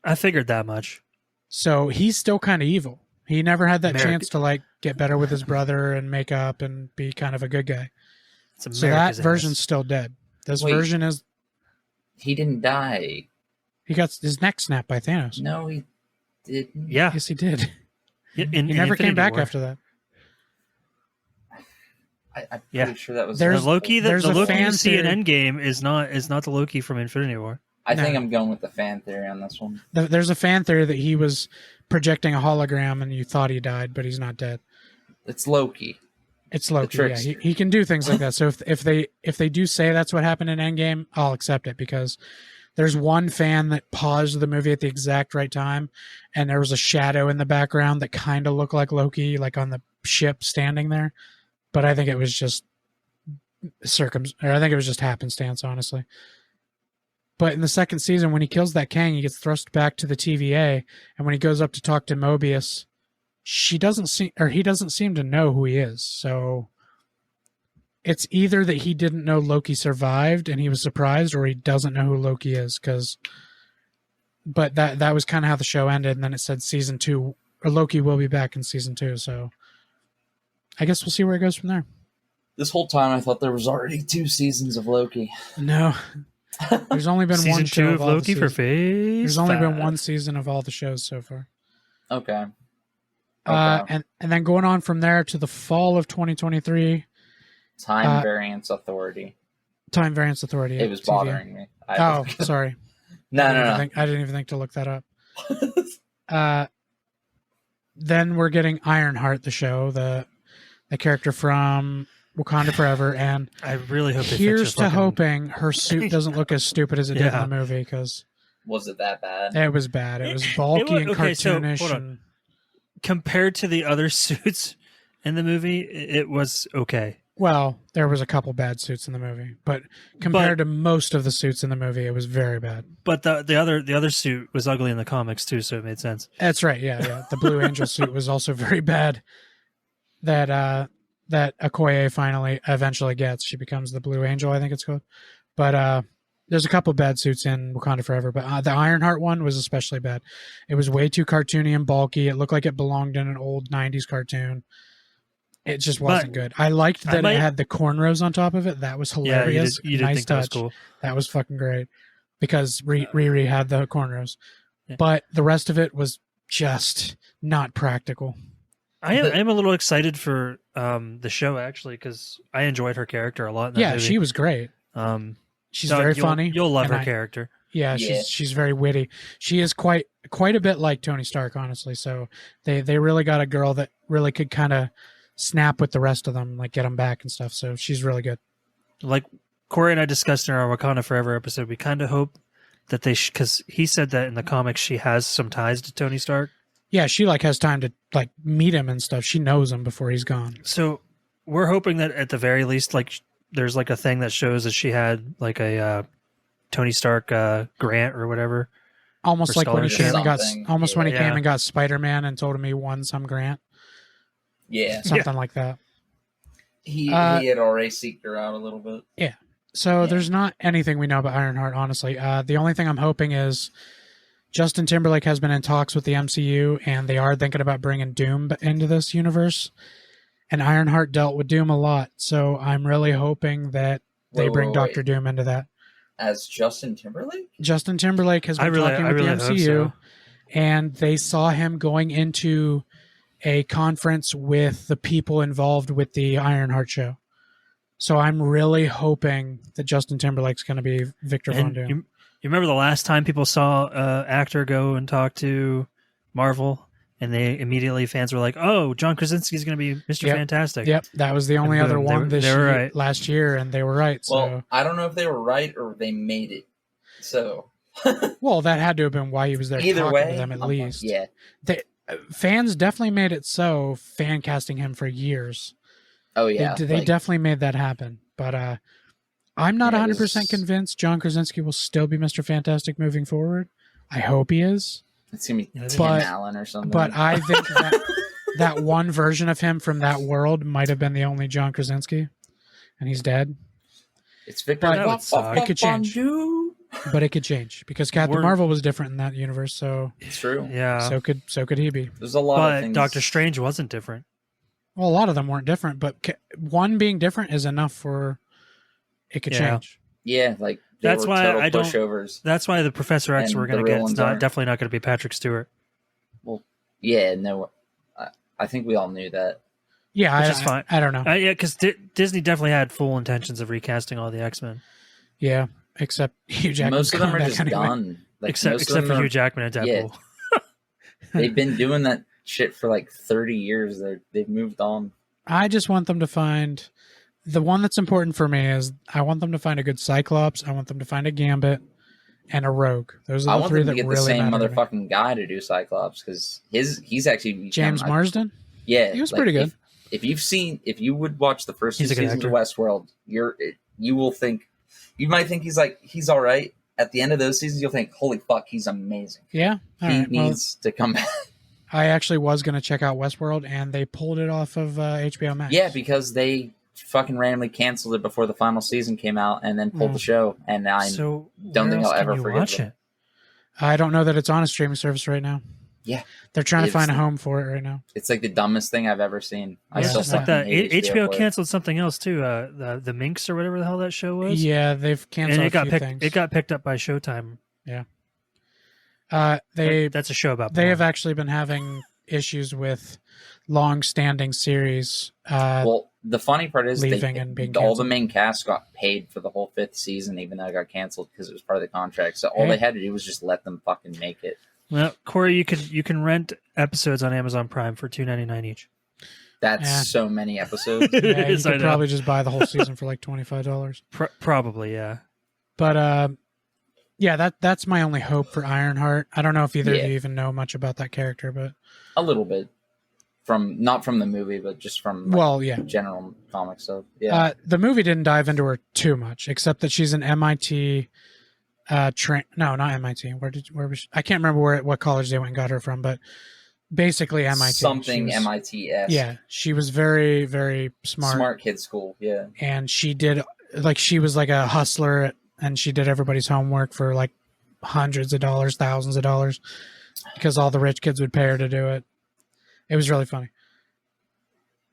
I figured that much. So he's still kind of evil. He never had that America- chance to like get better with his brother and make up and be kind of a good guy. It's So that America's version's ass. still dead. This Wait. version is He didn't die. he got his neck snapped by Thanos. No, he didn't. Yeah. Yes, he did. In He never came Infinity back War. after that. I'm Yeah. pretty sure that was. The There's- Loki that there's the a Loki you fan see in theory. Endgame is not the Loki from Infinity War. I think No. I'm going with the fan theory on this one. There's a fan theory that he was projecting a hologram and you thought he died, but he's not dead. It's Loki. It's Loki. Yeah, trickster. he can do things like that. So if they do say that's what happened in Endgame, I'll accept it, because there's one fan that paused the movie at the exact right time, and there was a shadow in the background that kind of looked like Loki, like on the ship standing there. But I think it was just I think it was just happenstance, honestly. But in the second season, when he kills that Kang, he gets thrust back to the TVA, and when he goes up to talk to Mobius, he doesn't seem to know who he is. So it's either that he didn't know Loki survived and he was surprised, or he doesn't know who Loki is. But that was kind of how the show ended, and then it said season 2, or Loki will be back in season 2. So I guess we'll see where it goes from there. This whole time, I thought there was already 2 seasons of Loki. No, there's only been Season one 2 show of of all the Loki for seasons. Phase. There's only been 5. one season of all the shows so far. Okay. And then going on from there to the fall of 2023, Time Variance Authority. Time Variance Authority. It was TVA. bothering me. Oh, sorry. No. I didn't even think to look that up. Then we're getting Ironheart, the show, the character from Wakanda Forever, and I really hope they here's fix to your fucking- hoping her suit doesn't look as stupid as it did in Yeah. the movie, because Was it that bad? it was bad. It was bulky was- and okay, so, cartoonish. hold on. And, compared to the other suits in the movie, it was okay. well, there was a couple bad suits in the movie, but compared to most of the suits in the movie, it was very bad. But the other suit was ugly in the comics too, so it made sense. That's right. Yeah. The Blue Angel suit was also very bad. That Okoye eventually gets. She becomes the Blue Angel, I think it's called. But there's a couple bad suits in Wakanda Forever, but the Ironheart one was especially bad. It was way too cartoony and bulky. It looked like it belonged in an old 90s cartoon. It just wasn't good. I liked that it had the cornrows on top of it. That was hilarious. Yeah, you did Nice think that was touch. cool. That was fucking great, because Riri had the cornrows. Yeah. But the rest of it was just not practical. I am a little excited for the show actually because I enjoyed her character a lot. In that Yeah, movie. she was great. She's so very you'll- funny. You'll love and her character. Yeah, she's very witty. She is quite a bit like Tony Stark, honestly. So they really got a girl that really could kind of snap with the rest of them, like get them back and stuff. So she's really good. Like Corey and I discussed in our Wakanda Forever episode, we kind of hope that they because he said that in the comics she has some ties to Tony Stark. Yeah, she like has time to like meet him and stuff. She knows him before he's gone. So we're hoping that at the very least, like there's like a thing that shows that she had like a Tony Stark grant or whatever. Almost For like when he scholarship. came and got Something, when he yeah. came and got Spider-Man and told him he won some grant, Yeah. something like that. He had already seeked her out a little bit. Yeah. So there's not anything we know about Ironheart, honestly. The only thing I'm hoping is Justin Timberlake has been in talks with the MCU, and they are thinking about bringing Doom into this universe. And Ironheart dealt with Doom a lot, so I'm really hoping that they bring Doctor Doom into that. As Justin Timberlake? Justin Timberlake has been talking with the MCU, and they saw him going into a conference with the people involved with the Ironheart show. So I'm really hoping that Justin Timberlake's going to be Victor Von Doom. You remember the last time people saw an actor go and talk to Marvel, and fans were like, "Oh, John Krasinski's going to be Mr. Fantastic." Yep, that was the only other one last year, and they were right. Well, so. I don't know if they were right or they made it. So, well, that had to have been why he was there. Either talking way, to them at least. Yeah, fans definitely made it so. Fan casting him for years. Oh yeah, they definitely made that happen. But I'm not 100% convinced John Krasinski will still be Mr. Fantastic moving forward. I hope he is. It's gonna be Tim Allen or something. But I think that one version of him from that world might have been the only John Krasinski, and he's dead. It's Victor. But it could change. But it could change because Captain Marvel was different in that universe. So it's true. Yeah. So could he be? There's a lot of things. Doctor Strange wasn't different. Well, a lot of them weren't different, but one being different is enough for it could change. Yeah, like that's why I don't. Pushovers. That's why the Professor X we're going to get. It's definitely not going to be Patrick Stewart. Well, yeah, no, I think we all knew that. Yeah, which is fine. I don't know. Yeah, because Disney definitely had full intentions of recasting all the X-Men. Yeah, except Hugh Jackman. Most of them are just done. Like, except for Hugh Jackman and Deadpool. Yeah. They've been doing that shit for like 30 years. They've moved on. I just want them to find the one that's important for me is I want them to find a good Cyclops. I want them to find a Gambit and a Rogue. Those are the three that really matter. I want them to get the same motherfucking guy to do Cyclops because he's actually James Marsden. Yeah, he was pretty good. If you would watch the first two seasons of Westworld, you might think he's all right. At the end of those seasons, you'll think, holy fuck, he's amazing. Yeah, he needs to come back. I actually was going to check out Westworld, and they pulled it off of HBO Max. Yeah, because they fucking randomly canceled it before the final season came out, and then pulled the show. And I don't think I'll ever forget it. I don't know that it's on a streaming service right now. Yeah, they're trying to find a home for it right now. It's like the dumbest thing I've ever seen. I still like that. HBO canceled something else too. The Minx or whatever the hell that show was. Yeah, they've canceled a few things. It got picked up by Showtime. Yeah. That's a show about. They have actually been having issues with long-standing series. Well, the funny part is all the main cast got paid for the whole 5th season, even though it got canceled because it was part of the contract. So all they had to do was just let them fucking make it. Well, Corey, you can rent episodes on Amazon Prime for $2.99 each. That's so many episodes. Yeah, you could probably just buy the whole season for like $25. Probably, yeah. But yeah, that's my only hope for Ironheart. I don't know if either of you even know much about that character, but a little bit not from the movie, but just from general comic stuff. Yeah, the movie didn't dive into her too much, except that she's an MIT. No, not MIT. Where was she? I can't remember what college they went and got her from, but basically MIT. Something MIT-esque. Yeah, she was very, very smart. Smart kid school, yeah. And she was like a hustler, and she did everybody's homework for like hundreds of dollars, thousands of dollars, because all the rich kids would pay her to do it. It was really funny.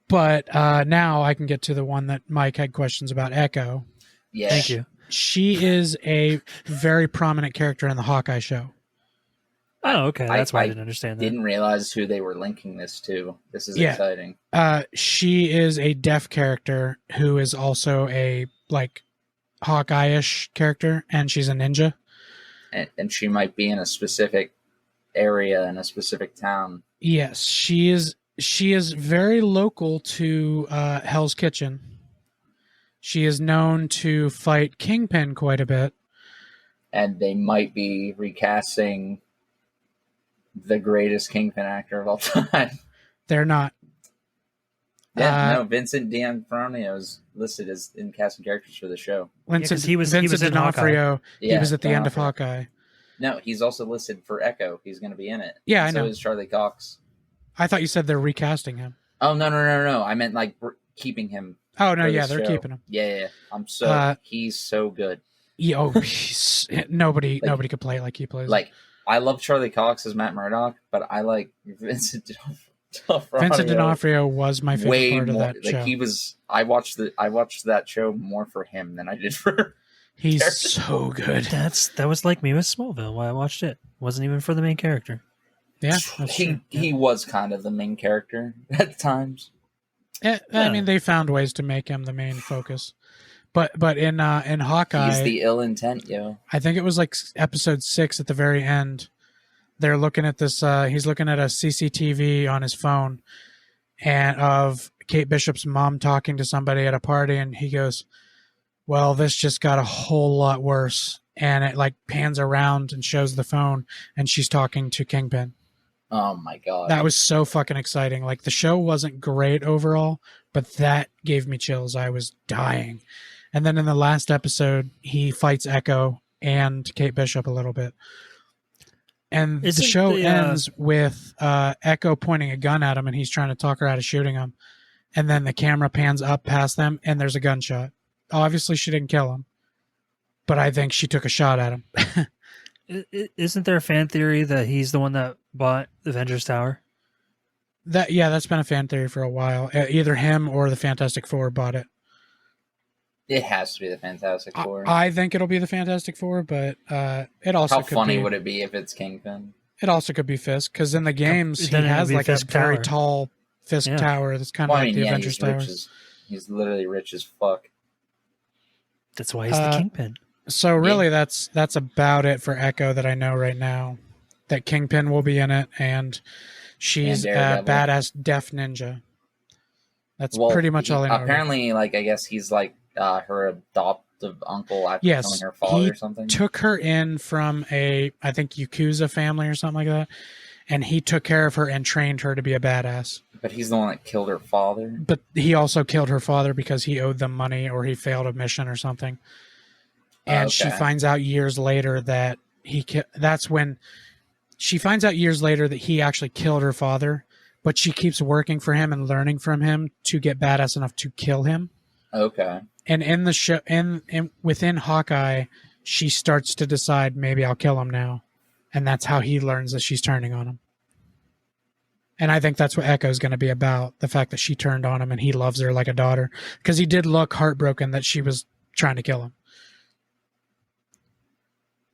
But now I can get to the one that Mike had questions about, Echo. Yeah. Thank you. She is a very prominent character in the Hawkeye show. Oh, okay. That's why I didn't understand that. Didn't realize who they were linking this to. This is exciting. She is a deaf character who is also a like Hawkeye-ish character, and she's a ninja. And she might be in a specific area in a specific town. Yes, she is. She is very local to Hell's Kitchen. She is known to fight Kingpin quite a bit. And they might be recasting the greatest Kingpin actor of all time. They're not. Yeah, no, Vincent D'Onofrio is listed as in casting characters for the show. Vincent D'Onofrio, he was at the end of Hawkeye. No, he's also listed for Echo. He's going to be in it. Yeah, I know. So is Charlie Cox. I thought you said they're recasting him. Oh, no. I meant like keeping him Oh no, for yeah, this they're show. keeping him. Yeah. He's so good. Nobody Like- could play it like he plays. Like, I love Charlie Cox as Matt Murdock, but I like Vincent D'Onofrio. Vincent D'Onofrio was my favorite way part more. of that show. He was. I watched that show more for him than I did for. He's Derek. so good. That was like me with Smallville. Why I watched it wasn't even for the main character. Yeah, that's true. He was kind of the main character at times. I mean, they found ways to make him the main focus. But in Hawkeye, He's the ill intent, yo. I think it was like episode 6 at the very end. They're looking at this. He's looking at a CCTV on his phone, and of Kate Bishop's mom talking to somebody at a party, and he goes, "Well, this just got a whole lot worse." And it like pans around and shows the phone, and she's talking to Kingpin. Oh my god, That was so fucking exciting. Like the show wasn't great overall, but that gave me chills. I was dying. And then in the last episode, he fights Echo and Kate Bishop a little bit. And the show ends with Echo pointing a gun at him, and he's trying to talk her out of shooting him. And then the camera pans up past them, and there's a gunshot. Obviously, she didn't kill him, but I think she took a shot at him. Isn't there a fan theory that he's the one that bought the Avengers Tower? That's been a fan theory for a while. Either him or the Fantastic Four bought it. it has to be the Fantastic Four. I think it'll be the Fantastic Four, but it also How could funny be, would it be if it's Kingpin? It also could be Fisk, because in the games he Then it would has be like a Fisk very Tower. tall Fisk Yeah. tower that's kind of Well, I like mean, the yeah, Avengers he's rich towers. as, he's literally rich as fuck. That's why he's the Kingpin. So really, that's about it for Echo that I know right now. That Kingpin will be in it, and she's And a Daredevil. badass deaf ninja. That's Well, pretty much all I know. Apparently, like, I guess he's like her adoptive uncle after Yes, killing her father he or something. took her in from I think Yakuza family or something like that, and he took care of her and trained her to be a badass. But he's the one that killed her father. But he also killed her father because he owed them money or he failed a mission or something. And she Okay. finds out years later that that's when she finds out years later that he actually killed her father, but she keeps working for him and learning from him to get badass enough to kill him. Okay. And in the show, within Hawkeye, she starts to decide, maybe I'll kill him now. And that's how he learns that she's turning on him. And I think that's what Echo's going to be about, the fact that she turned on him and he loves her like a daughter. Because he did look heartbroken that she was trying to kill him.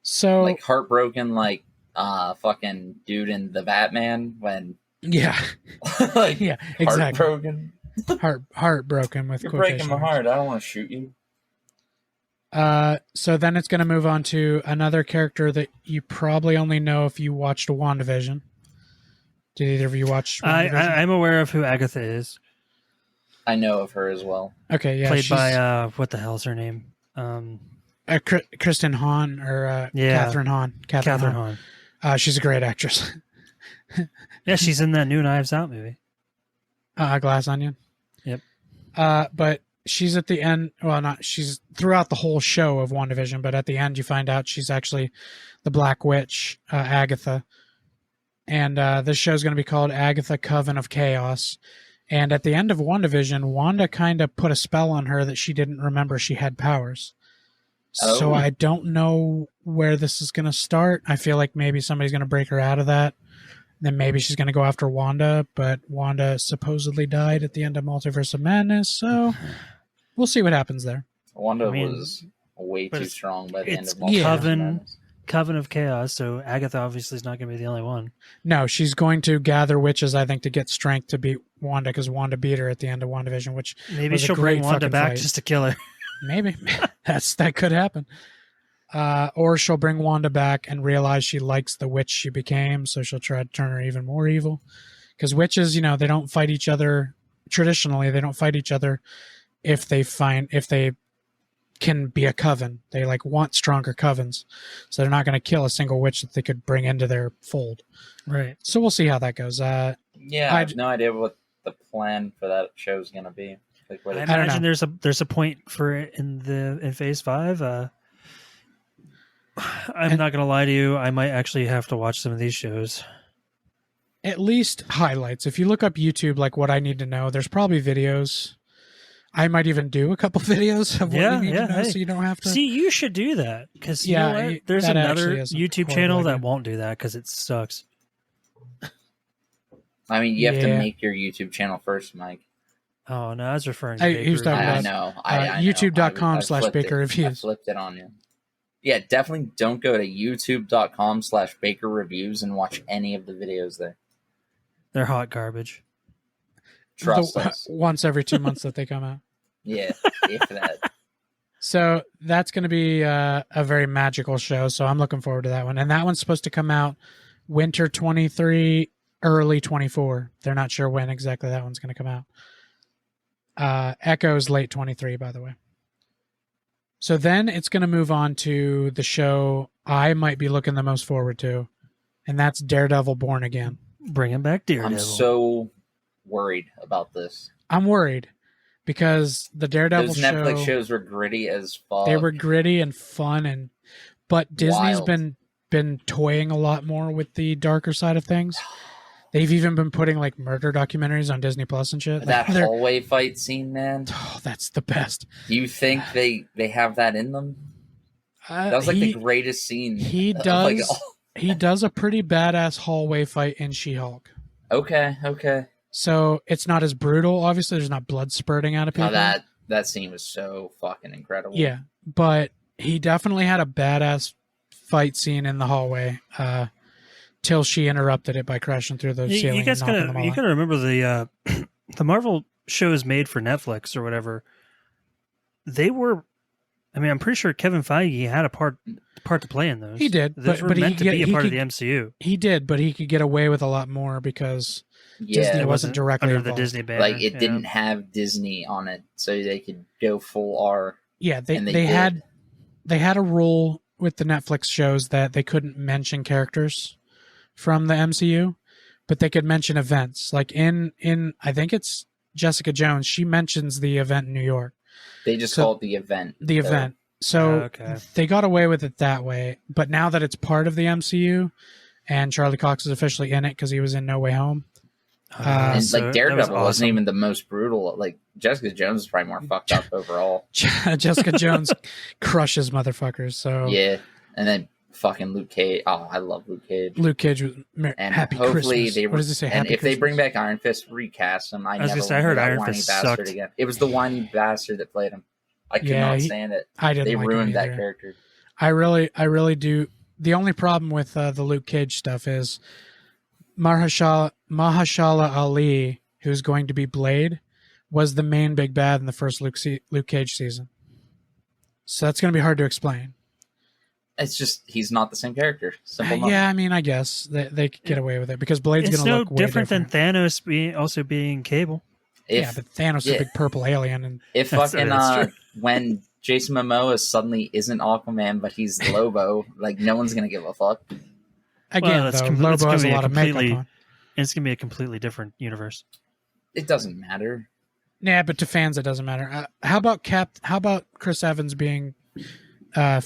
So, Like heartbroken, like fucking dude in the Batman when yeah, like yeah, exactly. heartbroken. Heartbroken with You're breaking my quotation marks. heart. I don't want to shoot you. So then it's going to move on to another character that you probably only know if you watched WandaVision. Did either of you watch WandaVision? I'm aware of who Agatha is. I know of her as well. Okay, yeah. Played by, what the hell's her name? Kristen Hahn or Yeah. Catherine Hahn. Catherine Hahn. She's a great actress. Yeah, she's in that new Knives Out movie. Glass Onion. Yep. But she's at the end. Well, she's throughout the whole show of WandaVision, but at the end you find out she's actually the Black Witch, Agatha. And this show's going to be called Agatha Coven of Chaos. And at the end of WandaVision, Wanda kind of put a spell on her that she didn't remember she had powers. So Oh. I don't know where this is going to start. I feel like maybe somebody's going to break her out of that. Then maybe she's going to go after Wanda, but Wanda supposedly died at the end of Multiverse of Madness, so we'll see what happens there. Wanda I mean, was way but too it's- strong by the end it's of Multiverse of Coven. Madness. Coven of Chaos, so Agatha obviously is not going to be the only one. No, she's going to gather witches, I think, to get strength to beat Wanda, because Wanda beat her at the end of WandaVision, which Maybe was a she'll bring great Wanda fucking back fight. just to kill her. maybe that could happen. Or she'll bring Wanda back and realize she likes the witch she became, so she'll try to turn her even more evil. Because witches, they don't fight each other. Traditionally, they don't fight each other if they can be a coven. They want stronger covens, so they're not going to kill a single witch that they could bring into their fold. Right. So we'll see how that goes. Yeah, I I'd- have no idea what the plan for that show is going to be. Like, what I it- don't imagine know. there's a point for it in Phase 5. I'm not going to lie to you. I might actually have to watch some of these shows. At least highlights. If you look up YouTube, like what I need to know, there's probably videos. I might even do a couple videos of what you need to know, so you don't have to. See, you should do that because you know what? There's another YouTube channel that won't do that because it sucks. I mean, you have to make your YouTube channel first, Mike. Oh no, I was referring to he was talking about, I know. YouTube.com/Baker Reviews. I flipped it on you. Yeah, definitely don't go to youtube.com/Baker Reviews and watch any of the videos there. They're hot garbage. Trust us. Once every 2 months that they come out. Yeah, if that. So that's going to be a very magical show. So I'm looking forward to that one. And that one's supposed to come out winter 23, early 24. They're not sure when exactly that one's going to come out. Echo's late 23, by the way. So then it's going to move on to the show I might be looking the most forward to, and that's Daredevil Born Again. Bringing back Daredevil. I'm so worried about this. I'm worried because the Daredevil Those Netflix shows were gritty as fuck. They were gritty and fun, but Disney's been toying a lot more with the darker side of things. They've even been putting like murder documentaries on Disney Plus and shit. That hallway fight scene, man. Oh, that's the best. Do you think they have that in them? That was like the greatest scene. He does. He does a pretty badass hallway fight in She-Hulk. Okay. So it's not as brutal. Obviously, there's not blood spurting out of people. Oh, that scene was so fucking incredible. Yeah, but he definitely had a badass fight scene in the hallway. Till she interrupted it by crashing through the ceiling. You guys gotta remember the Marvel shows made for Netflix or whatever. They were, I mean, I'm pretty sure Kevin Feige had a part to play in those. He did, those were meant to be a part of the MCU. He did, but he could get away with a lot more because Disney wasn't directly under involved. the Disney banner. Like it didn't have Disney on it, so they could go full R. Yeah, they had a rule with the Netflix shows that they couldn't mention characters from the MCU, but they could mention events. Like in I think it's Jessica Jones, she mentions the event in New York. They just call it the event. The event. So they got away with it that way. But now that it's part of the MCU and Charlie Cox is officially in it because he was in No Way Home. And like Daredevil wasn't even the most brutal. Like Jessica Jones is probably more fucked up overall. Jessica Jones crushes motherfuckers. So yeah, and then fucking Luke Cage. Oh, I love Luke Cage. Luke Cage was and Happy hopefully Christmas. They what does he say? And Happy if Christmas. they bring back Iron Fist, recast him. I heard Iron Fist sucked. Again. It was the whiny bastard that played him. I could not stand it. I didn't. They like ruined him either. that character. I really do. The only problem with the Luke Cage stuff is Mahershala Ali, who's going to be Blade, was the main big bad in the first Luke Cage season. So that's going to be hard to explain. It's just he's not the same character. Simple enough. Yeah, I mean, I guess they could get away with it because Blade's going to look way different. It's no different than Thanos being Cable. But Thanos is a big purple alien. And if fucking when Jason Momoa suddenly isn't Aquaman, but he's Lobo, like no one's gonna give a fuck. Again, Lobo has a lot of makeup on. It's gonna be a completely different universe. It doesn't matter. Yeah, but to fans, it doesn't matter. How about Chris Evans being, I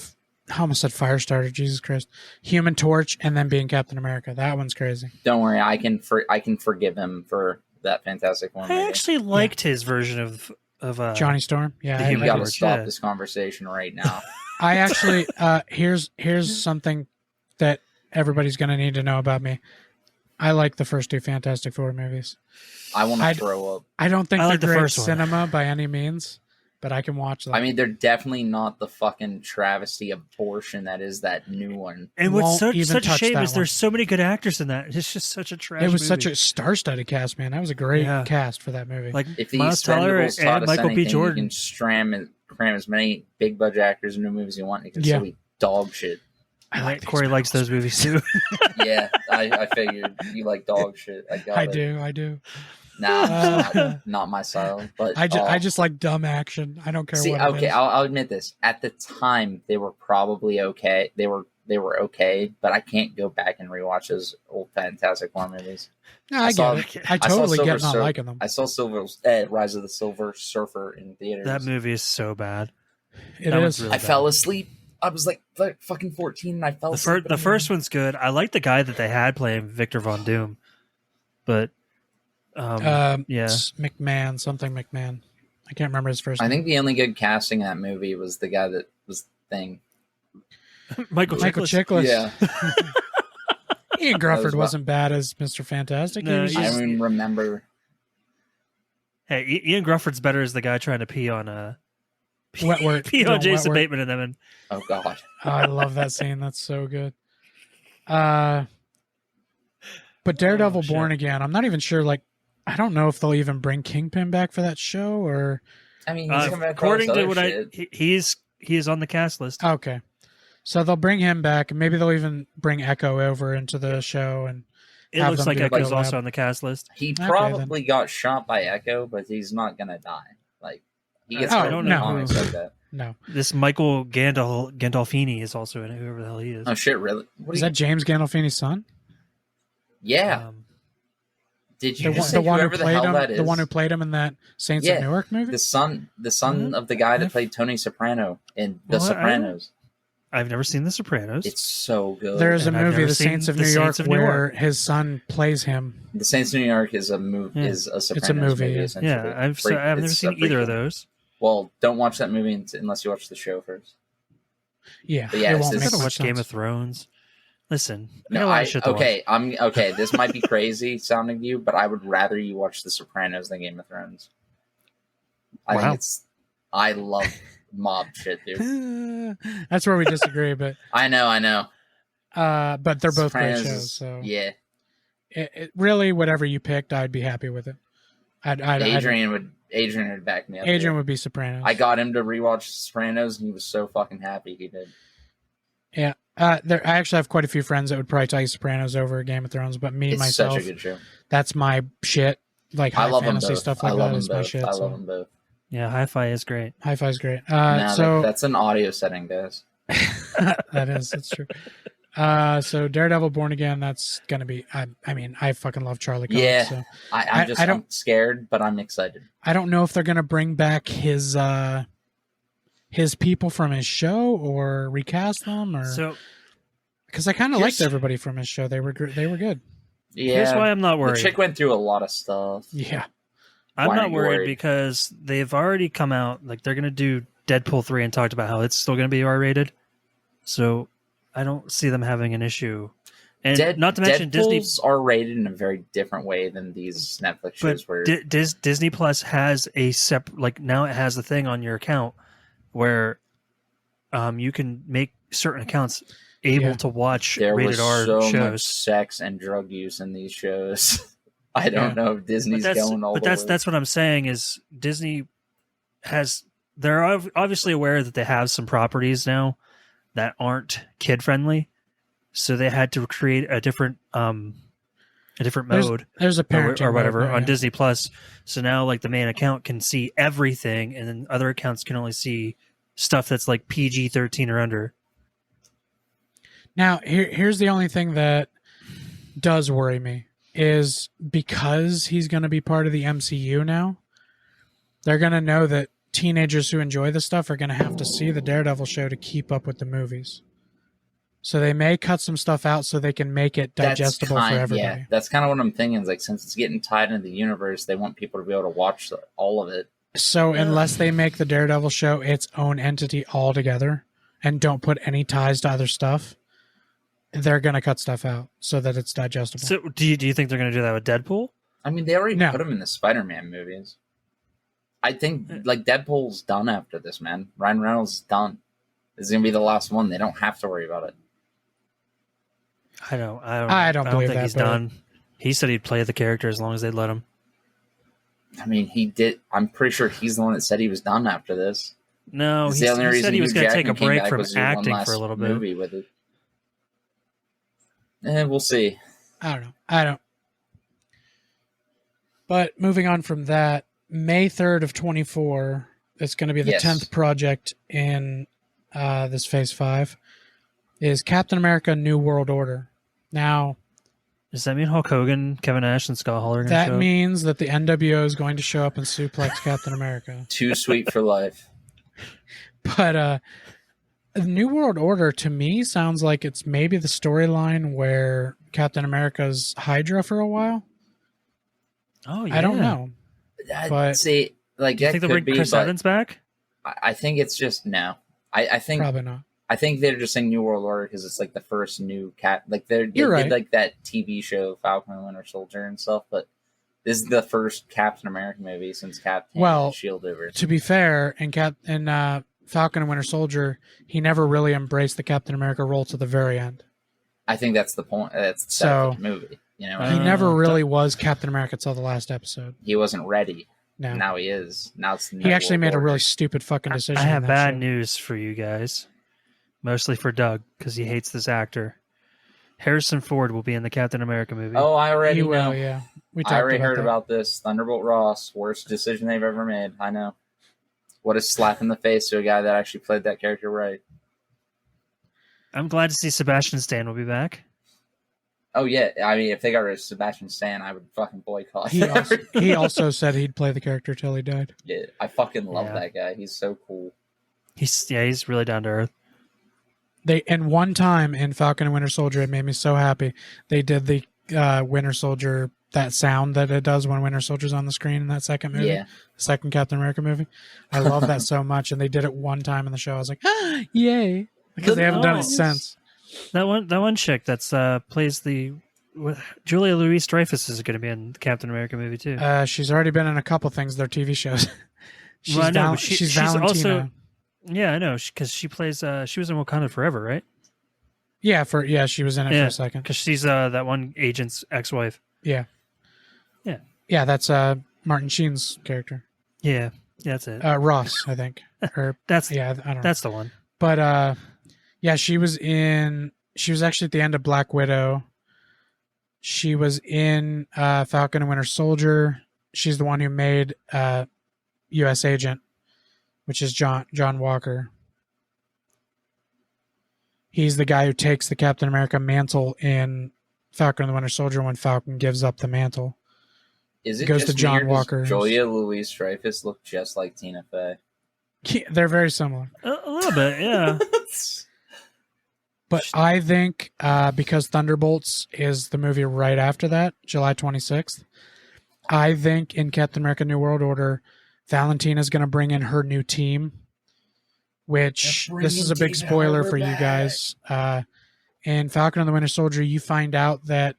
almost said Firestarter, Jesus Christ, Human Torch, and then being Captain America? That one's crazy. Don't worry, I can forgive him for that Fantastic Four movie. I actually liked his version of Johnny Storm. Yeah, you got to stop this conversation right now. I actually here's something that everybody's going to need to know about me. I like the first two Fantastic Four movies. I want to throw up. I don't think they're great cinema by any means, but I can watch them. I mean, they're definitely not the fucking travesty abortion that is that new one. And what's such a shame is there's so many good actors in that. It's just such a trash movie. Such a star-studded cast, man. That was a great cast for that movie. Like if Miles Teller and Michael B. Jordan, you can cram as many big-budget actors into movies you want. It can still be dog shit. Corey likes those movies too. Yeah, I figured you like dog shit. I do. Nah, not my style. But I just like dumb action. I don't care. Okay, I'll admit this. At the time, they were probably okay. They were okay, but I can't go back and rewatch those old Fantastic Four movies. No, I get it. I totally get not liking them. I saw Rise of the Silver Surfer in theaters. That movie is so bad. It is. Really I fell asleep. I was like fucking 14 and I fell asleep. The first one's good. I like the guy that they had playing Victor Von Doom. But McMahon. I I can't remember his first I name. think the only good casting in that movie was the guy that was Thing. Michael Chiklis. Yeah. Ian Grufford was wasn't bad as Mr. Fantastic. No, He was I just, don't even remember. Hey, Ian Grufford's better as the guy trying to pee on Wentworth. pee on John Jason Wentworth. Bateman and them. And Oh God. Oh, I love that scene. That's so good. But Daredevil shit. Born Again, I'm not even sure. Like, I don't know if they'll even bring Kingpin back for that show or. I mean, he's coming back for according all this to what other shit. he is on the cast list. Okay. So they'll bring him back, and maybe they'll even bring Echo over into the show. And It have looks them like do a Echo's collab. also on the cast list. He Okay, probably got shot by Echo, but he's not gonna die. Like he gets Oh, hurt in the no. comics like that. no. This Michael Gandolfini is also in it, whoever the hell he is. Oh shit! Really? What Is that James Gandolfini's son? Yeah. Um, Did you just say The one who whoever the played hell him, that is? the one who played him in that Saints Yeah, of Newark movie? the son Mhm. of the guy that I've- played Tony Soprano in The Well, I- Sopranos. I've never seen The Sopranos. It's so good. There's a And I've movie, never The seen Saints of The New York, Saints of New where York. his son plays him. The Saints of New York is a movie. Yeah. Is a Sopranos movie, yeah. essentially. Yeah, I've never It's seen a either of prequel. those. Well, don't watch that movie unless you watch the show first. Yeah, But yeah, it it's won't I this- make gotta much watch Game sense. of Thrones. Listen, I got No, a lot of shit to watch. I'm okay. This might be crazy sounding to you, but I would rather you watch The Sopranos than Game of Thrones. Wow. I love mob shit, dude. That's where we disagree, but I know. but they're both great Sopranos shows. is- So yeah, really, whatever you picked, I'd be happy with it. Adrian would back me up. Adrian dude. would be Sopranos. I got him to rewatch Sopranos, and he was so fucking happy he did. Yeah, I actually have quite a few friends that would probably tell you Sopranos over Game of Thrones, but me It's myself, such a good show. that's my shit. Like I high love them fantasy both. stuff I like love that them is my both. shit. I love So them both. Yeah, Hi-Fi is great. Hi-Fi's great. Nah, So that's an audio setting, guys. that's true. So Daredevil Born Again, that's gonna be. I mean, I fucking love Charlie Cox. Yeah. So I'm scared, but I'm excited. I don't know if they're gonna bring back his people from his show or recast them, or So because I kind of here's- liked everybody from his show. They were good. Yeah, here's why I'm not the worried. chick went through a lot of stuff. Yeah. I'm Why not aren't you worried worried? because they've already come out. Like they're gonna do Deadpool 3 and talked about how it's still gonna be R-rated. So I don't see them having an issue. And not to mention Deadpool's are rated in a very different way than these Netflix shows. Where Disney Plus has a now it has a thing on your account where you can make certain accounts able Yeah. to watch there rated was R so much shows. sex and drug use in these shows. I don't know if Disney's going all the way. That's what I'm saying is Disney they're obviously aware that they have some properties now that aren't kid friendly, so they had to create a different mode There's a parenting or whatever mode now, on yeah. Disney Plus. So now like the main account can see everything, and then other accounts can only see stuff that's like PG-13 or under. Now, here's the only thing that does worry me is because he's going to be part of the MCU now, they're going to know that teenagers who enjoy this stuff are going to have to see the Daredevil show to keep up with the movies. So they may cut some stuff out so they can make it digestible for everybody. Yeah, that's kind of what I'm thinking. Is like since it's getting tied into the universe, they want people to be able to watch all of it. So unless they make the Daredevil show its own entity altogether and don't put any ties to other stuff, they're going to cut stuff out so that it's digestible. So do you think they're going to do that with Deadpool? I mean, they already No. put him in the Spider-Man movies. I think like Deadpool's done after this, man. Ryan Reynolds is done. This is gonna be the last one. They don't have to worry about it. I don't believe think that, he's but- done. He said he'd play the character as long as they'd let him. I mean, he did. I'm pretty sure he's the one that said he was done after this. No, It's he the only said reason he was Hugh going to take a Jackman came break back from was to do one acting last for a little bit. movie with it. We'll see. I don't. But moving on from that, May 3rd of 24, it's going to be the Yes. 10th project in this Phase 5, is Captain America New World Order. Now, Does that mean Hulk Hogan, Kevin Nash, and Scott Hall are going to that show up? means that the NWO is going to show up and suplex Captain America. Too sweet for life. But New World Order, to me, sounds like it's maybe the storyline where Captain America's Hydra for a while. Oh, yeah. I don't know. But- See, like Do you that think they'll could bring be, Chris but Evans back? I think it's just no. I think Probably not. I think they're just saying New World Order because it's like the first new cat. Like they You're right. did like that TV show Falcon and Winter Soldier and stuff, but this is the first Captain America movie since Captain Well, Shield over. To be fair, in Falcon and Winter Soldier, he never really embraced the Captain America role to the very end. I think that's the point. That's the So, movie. You know, He never really was Captain America till the last episode. he wasn't ready. No. Now he is. Now it's the He New actually World made a Order. really stupid fucking decision. I have in that bad show. news for you guys. Mostly for Doug, because he hates this actor. Harrison Ford will be in the Captain America movie. Oh, I already He know. will, yeah. We talked I already heard that. about this. Thunderbolt Ross, worst decision they've ever made. I know. What a slap in the face to a guy that actually played that character right. I'm glad to see Sebastian Stan will be back. Oh yeah, I mean, if they got rid of Sebastian Stan, I would fucking boycott. He also said he'd play the character till he died. Yeah, I fucking love Yeah. that guy. He's so cool. He's really down to earth. And one time in Falcon and Winter Soldier, it made me so happy. They did the Winter Soldier, that sound that it does when Winter Soldier's on the screen in that second movie, Yeah, second Captain America movie. I love that so much, and they did it one time in the show. I was like, yay, because they haven't done it since. That one chick that's plays the Julia Louis-Dreyfus is going to be in the Captain America movie too. She's already been in a couple things. They're TV shows. she's Well, I know, Val- but she's she's Valentina. also yeah, I know because she plays. She was in Wakanda Forever, right? Yeah, she was in it for a second. Because she's that one agent's ex-wife. Yeah. Yeah. Yeah, that's Martin Sheen's character. Yeah, that's it. Ross, I think. Or That's yeah, I don't know. that's the one. But yeah, she was actually at the end of Black Widow. She was in Falcon and Winter Soldier. She's the one who made U.S. Agent, which is John Walker. He's the guy who takes the Captain America mantle in Falcon and the Winter Soldier when Falcon gives up the mantle. is it Goes just to John weird? Does Walker. Julia Louis-Dreyfus look just like Tina Fey? Yeah, they're very similar. A little bit, yeah. But I think because Thunderbolts is the movie right after that, July 26th, I think in Captain America New World Order, Valentina's going to bring in her new team, which this is a big spoiler for you guys. In Falcon and the Winter Soldier, you find out that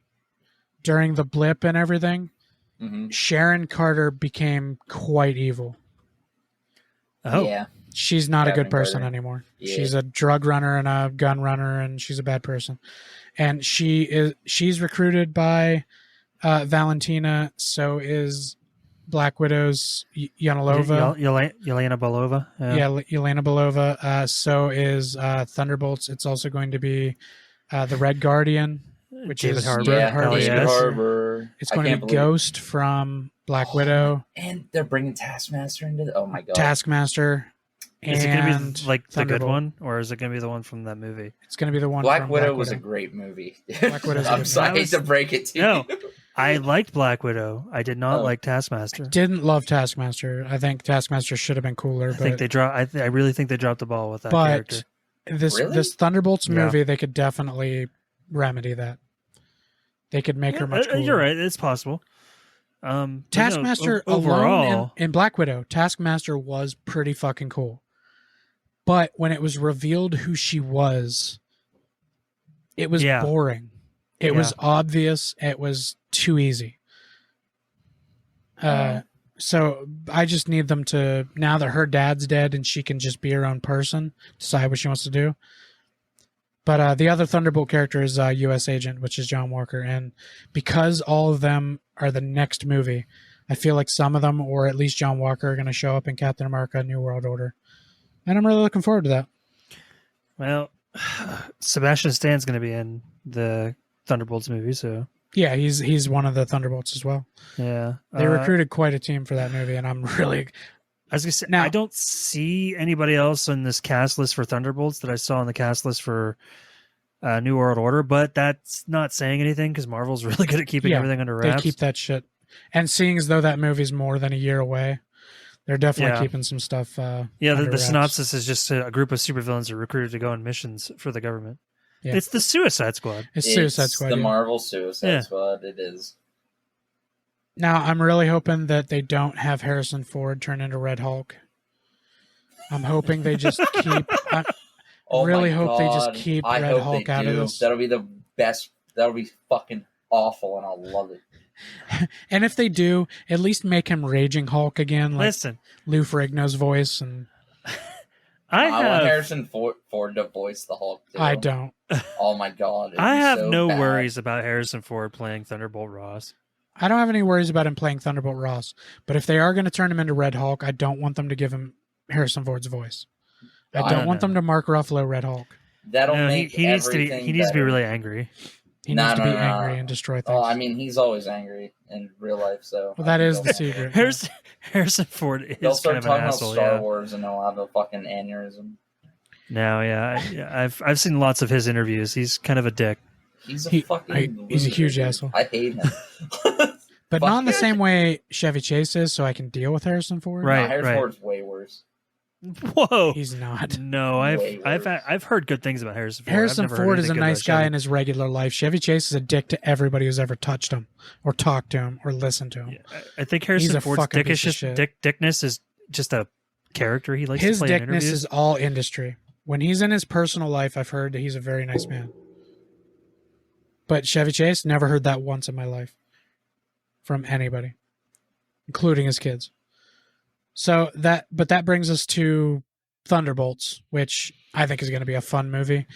during the blip and everything, Mm-hmm. Sharon Carter became quite evil. Oh, Yeah. She's not a good Sharon person Carter. anymore. Yeah. She's a drug runner and a gun runner, and she's a bad person. And she's recruited by Valentina. So is Black Widow's Yanilova. Yelena Belova. Yeah, Yelena Belova. So is Thunderbolts. It's also going to be the Red Guardian, which David is Harbour. Yeah, Hell David yes. Harbour. It's I going to can't be believe- Ghost from Black Widow, And they're bringing Taskmaster into oh my god. Taskmaster. Is it going to and be like the good Thunderbolt. one, or is it going to be the one from that movie? It's going to be the one. Black from Widow Black was a Widow. great movie. Black Widow's a I'm good sorry movie. to break it to No. you. I liked Black Widow. I did not Oh. like Taskmaster. Didn't love Taskmaster. I think Taskmaster should have been cooler. I think they dropped. I really think they dropped the ball with that but character. Really? this Thunderbolts Yeah. movie, they could definitely remedy that. They could make her much cooler. You're right. It's possible. But no, Taskmaster overall, alone in Black Widow, Taskmaster was pretty fucking cool. But when it was revealed who she was, it was Yeah. boring. It was obvious. It was too easy. So I just need them to, now that her dad's dead and she can just be her own person, decide what she wants to do. But the other Thunderbolt character is U.S. Agent, which is John Walker. And because all of them are the next movie, I feel like some of them, or at least John Walker, are going to show up in Captain America New World Order. And I'm really looking forward to that. well, Sebastian Stan's going to be in the Thunderbolts movie, so Yeah, he's one of the Thunderbolts as well. yeah. They recruited quite a team for that movie, and I'm really... I was gonna say, Now- I don't see anybody else on this cast list for Thunderbolts that I saw on the cast list for New World Order, but that's not saying anything because Marvel's really good at keeping Yeah, everything under They wraps. keep that shit. And seeing as though that movie's more than a year away, they're definitely Yeah. keeping some stuff yeah, under the wraps. synopsis is just a group of supervillains are recruited to go on missions for the government. Yeah. It's the Suicide Squad. It's Suicide Squad. The yeah. Marvel Suicide Yeah. Squad. It is. Now, I'm really hoping that they don't have Harrison Ford turn into Red Hulk. I'm hoping they just keep. I Oh really my hope they just God. keep I Red hope Hulk they out of do. this. That'll be the best. That'll be fucking awful, and I'll love it. And if they do, at least make him Raging Hulk again, like Listen, Lou Ferrigno's voice. And I want have Harrison Ford to voice the Hulk too. I don't. Oh my God. I have so no bad. worries about Harrison Ford playing Thunderbolt Ross. I don't have any worries about him playing Thunderbolt Ross. But if they are going to turn him into Red Hulk, I don't want them to give him Harrison Ford's voice. I don't want them to Mark Ruffalo Red Hulk. That'll No, make he needs to be. everything He needs to be better. really angry. He needs to be angry and destroy things. Oh, I mean, he's always angry in real life, so. Well, that is the secret. Harrison Ford is They'll kind start of an talking about asshole. Star Yeah. Wars and they'll have a fucking aneurysm. No, yeah, I've seen lots of his interviews. He's kind of a dick. He's a fucking he's a loser, huge dude. asshole. I hate him. But not in the same way Chevy Chase is, so I can deal with Harrison Ford. Right, No, Harrison right. Ford's way worse. Whoa, He's not. No, Way I've heard good things about Harrison Ford. Harrison I've never heard Ford is a anything good nice about guy Chevy. in his regular life. Chevy Chase is a dick to everybody who's ever touched him or talked to him or listened to him. Yeah, I think Harrison a Ford's fucking piece of shit. dickness is just a character he likes His to play in dickness interviews. is all industry. When he's in his personal life, I've heard that he's a very nice man. But Chevy Chase, never heard that once in my life from anybody, including his kids. But that brings us to Thunderbolts, which I think is going to be a fun movie.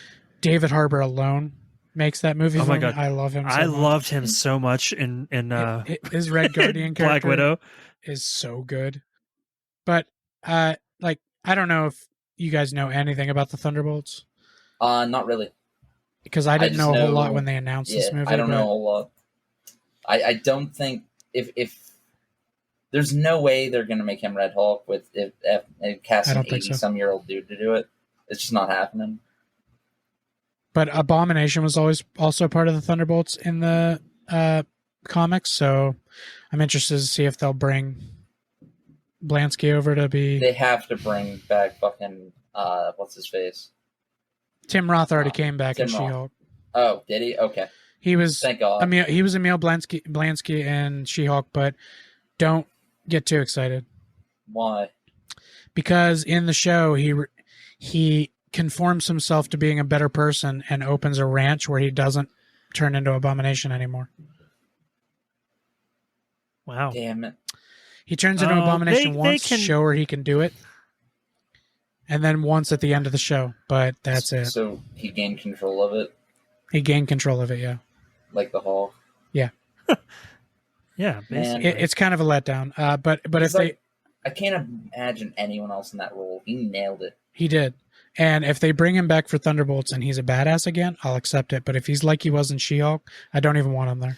David Harbour alone makes that movie. Oh my for God. Me. I love him. I loved him so much in his Red Guardian character, Black Widow, is so good. But I don't know if you guys know anything about the Thunderbolts. Not really. Because I didn't know a whole lot when they announced this movie. I don't know a lot. I don't think if there's no way they're gonna make him Red Hulk with if cast an 80-some-year-old dude to do it. It's just not happening. But Abomination was always also part of the Thunderbolts in the comics, so I'm interested to see if they'll bring Blansky over to be. They have to bring back fucking what's his face? Tim Roth already came back in She-Hulk. Oh, did he? Okay. He was. Thank God. I mean, he was Emil Blansky in She-Hulk, but don't get too excited. Why? Because in the show, he conforms himself to being a better person and opens a ranch where he doesn't turn into Abomination anymore. Wow. Damn it. He turns into Abomination once to show where he can do it. And then once at the end of the show. But that's it. So he gained control of it? He gained control of it, yeah. Like the Hulk? Yeah. Yeah, basically. It's kind of a letdown. But if I can't imagine anyone else in that role. He nailed it. He did. And if they bring him back for Thunderbolts and he's a badass again, I'll accept it. But if he's like he was in She-Hulk, I don't even want him there.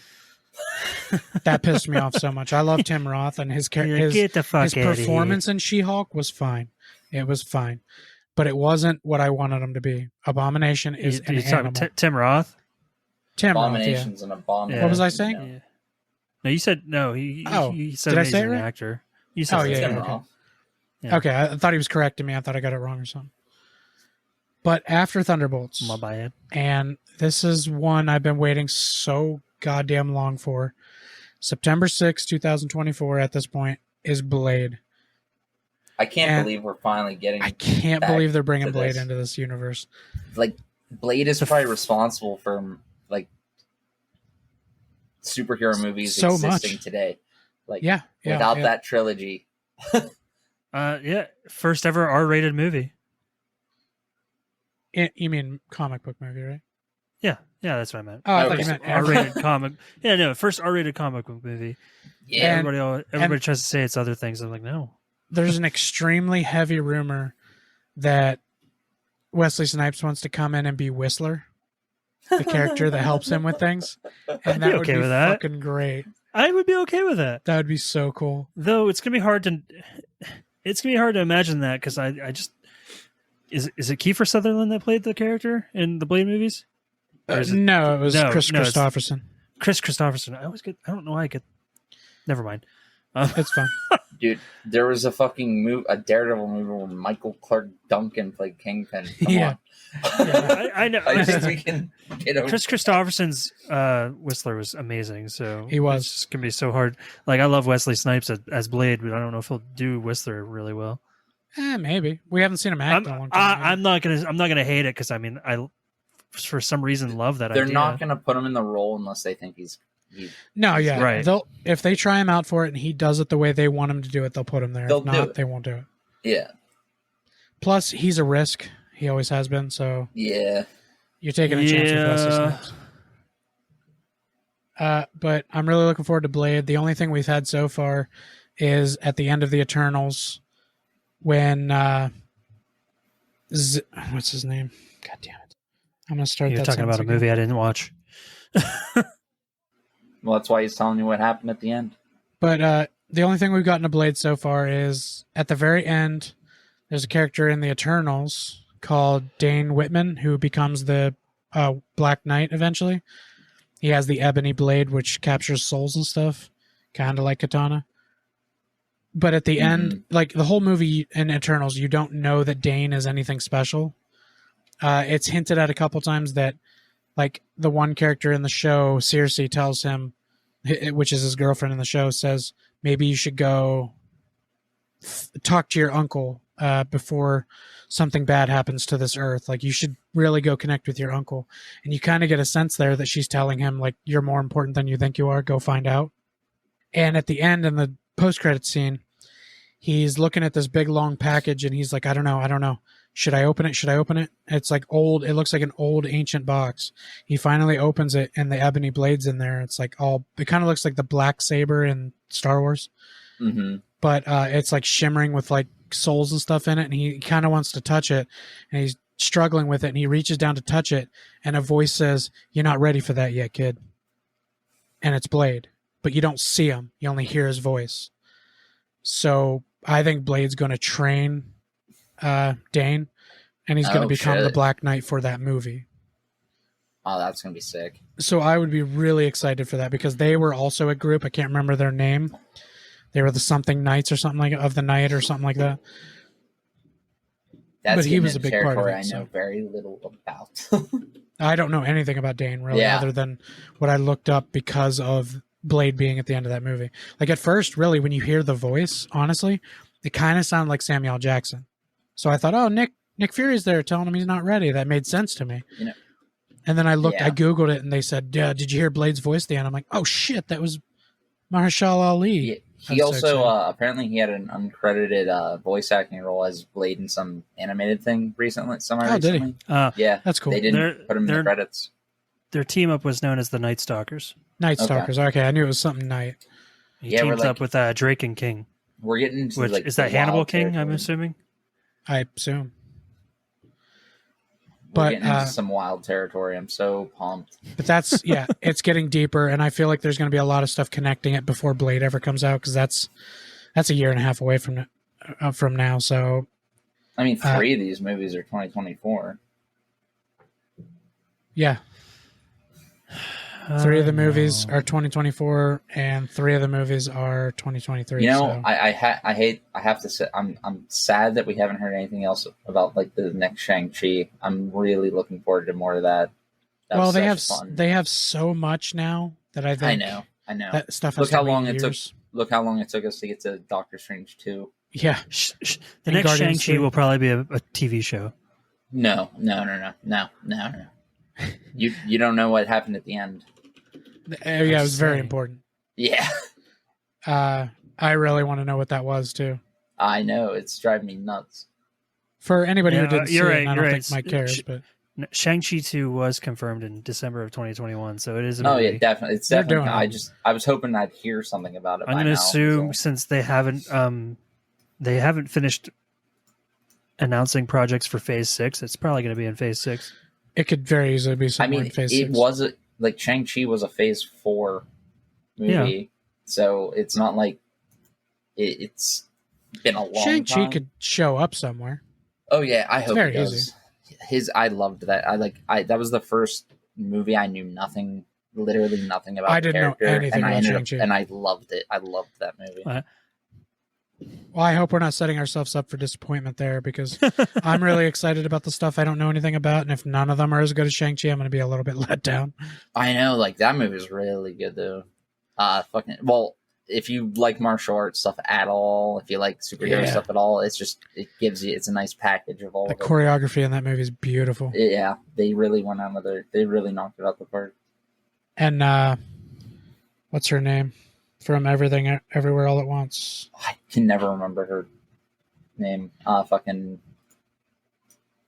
That pissed me off so much. I love Tim Roth, and his performance in She-Hulk was fine. It was fine. But it wasn't what I wanted him to be. Abomination is an animal. Tim Roth? Tim Abomination's Roth, an abomination. Yeah. What was I saying? Yeah. No, you said no. He said did I he's say it an right? actor. You said Tim okay. Roth. Yeah. Okay, I thought he was correcting me. I thought I got it wrong or something. But after Thunderbolts, My bad. and this is one I've been waiting so goddamn long for. September 6, 2024 at this point is Blade. I can't believe we're finally getting. I can't believe they're bringing Blade this. into this universe. Like, Blade is probably responsible for like superhero movies so existing much today. Like, without that trilogy. First ever R-rated movie. You mean comic book movie, right? Yeah, that's what I meant. Oh, I thought you meant R-rated comic. Yeah, no, first R-rated comic book movie. Yeah, everybody tries to say it's other things. I'm like, no. There's an extremely heavy rumor that Wesley Snipes wants to come in and be Whistler, the character that helps him with things, and that would be fucking great. I would be okay with that. That would be so cool. Though it's gonna be hard to imagine that because I just is it Kiefer Sutherland that played the character in the Blade movies? No, it was Chris Christopherson. Chris Christopherson. I don't know why I get. Never mind. It's fun. Dude, there was a fucking a Daredevil movie where Michael Clark Duncan played Kingpin. Come Yeah. on. I know. I think we can get over Chris Christopherson's Whistler was amazing. So He was. It's just gonna be so hard. Like I love Wesley Snipes as Blade, but I don't know if he'll do Whistler really well. Maybe we haven't seen him act in a long time. I'm not gonna hate it because I mean I for some reason love that They're idea. not going to put him in the role unless they think he's No, yeah, Right. If they try him out for it and he does it the way they want him to do it, they'll put him there. They'll If do not, it. they won't do it. Yeah. Plus, he's a risk. He always has been. So Yeah. you're taking a chance with Wesley Snipes. But I'm really looking forward to Blade. The only thing we've had so far is at the end of the Eternals when what's his name? God damn it! I'm gonna start. You're that talking about a sentence movie again. I didn't watch. Well, that's why he's telling you what happened at the end. But the only thing we've gotten to Blade so far is at the very end. There's a character in the Eternals called Dane Whitman who becomes the Black Knight eventually. He has the ebony blade which captures souls and stuff, kind of like Katana. But at the end, like the whole movie in Eternals, you don't know that Dane is anything special. It's hinted at a couple times that, like, the one character in the show, Circe, tells him, which is his girlfriend in the show, says, maybe you should go talk to your uncle before something bad happens to this earth. Like, you should really go connect with your uncle. And you kind of get a sense there that she's telling him, like, you're more important than you think you are. Go find out. And at the end, in the post-credit scene, he's looking at this big, long package, and he's like, I don't know. Should I open it? It's like old. It looks like an old, ancient box. He finally opens it, and the ebony blade's in there. It's like it kind of looks like the black saber in Star Wars. Mm-hmm. But it's like shimmering with like souls and stuff in it, and he kind of wants to touch it, and he's struggling with it, and he reaches down to touch it, and a voice says, "You're not ready for that yet, kid." And it's Blade, but you don't see him. You only hear his voice. So I think Blade's going to train Dane, and he's going to become the Black Knight for that movie. Oh, that's going to be sick. So I would be really excited for that because they were also a group. I can't remember their name. They were the something Knights or something like of the night or something like that. But he was a big part of it. I know very little about. I don't know anything about Dane really, other than what I looked up because of Blade being at the end of that movie. Like at first, really, when you hear the voice, honestly, it kind of sounded like Samuel Jackson. So I thought, oh, Nick Fury's there telling him he's not ready. That made sense to me. You know, and then I looked, I Googled it, and they said, did you hear Blade's voice at the end? I'm like, oh, shit, that was Mahershala Ali. Yeah. He also, apparently he had an uncredited voice acting role as Blade in some animated thing recently. Did he? Yeah. That's cool. They didn't put him in the credits. Their team up was known as the Night Stalkers. Night Stalkers. Okay, I knew it was something night. He teams up with Drake and King. We're getting into is that Hannibal King, I'm assuming? I assume. We're getting into some wild territory. I'm so pumped. But that's, it's getting deeper, and I feel like there's going to be a lot of stuff connecting it before Blade ever comes out, because that's a year and a half away from now. So, I mean, 3 of these movies are 2024. Yeah. 3 of the movies are 2024, and 3 of the movies are 2023. You know, I have to say, I'm sad that we haven't heard anything else about like the next Shang-Chi. I'm really looking forward to more of that. Well, they have so much now that I think I know that stuff. Look how long it took. Look how long it took us to get to Doctor Strange 2. Yeah, the next Shang-Chi will probably be a TV show. No. You don't know what happened at the end. Yeah, it was very important. Yeah. I really want to know what that was too. I know, it's driving me nuts. For anybody who didn't see it, I don't think Mike cares. But Shang-Chi 2 was confirmed in December of 2021, so it is a movie. Yeah, definitely. It's definitely. I was hoping I'd hear something about it. I'm going to assume since they haven't finished announcing projects for Phase 6, it's probably going to be in Phase 6. It could very easily be somewhere in Phase 6. It was like Shang-Chi was a Phase 4 movie, so it's not like it's been a long time. Shang-Chi could show up somewhere. Oh yeah, I hope it does. Easy. I loved that. That was the first movie I knew nothing literally nothing about I the didn't know character, anything and I about ended up, Shang-Chi. and I loved it. I loved that movie. Well, I hope we're not setting ourselves up for disappointment there, because I'm really excited about the stuff I don't know anything about, and if none of them are as good as Shang-Chi, I'm going to be a little bit let down. I know, like that movie is really good though. If you like martial arts stuff at all, if you like superhero stuff at all, it's a nice package of all The of it. choreography in that movie is beautiful. Yeah, they really they really knocked it out the park. And what's her name from Everything Everywhere All at Once? I can never remember her name.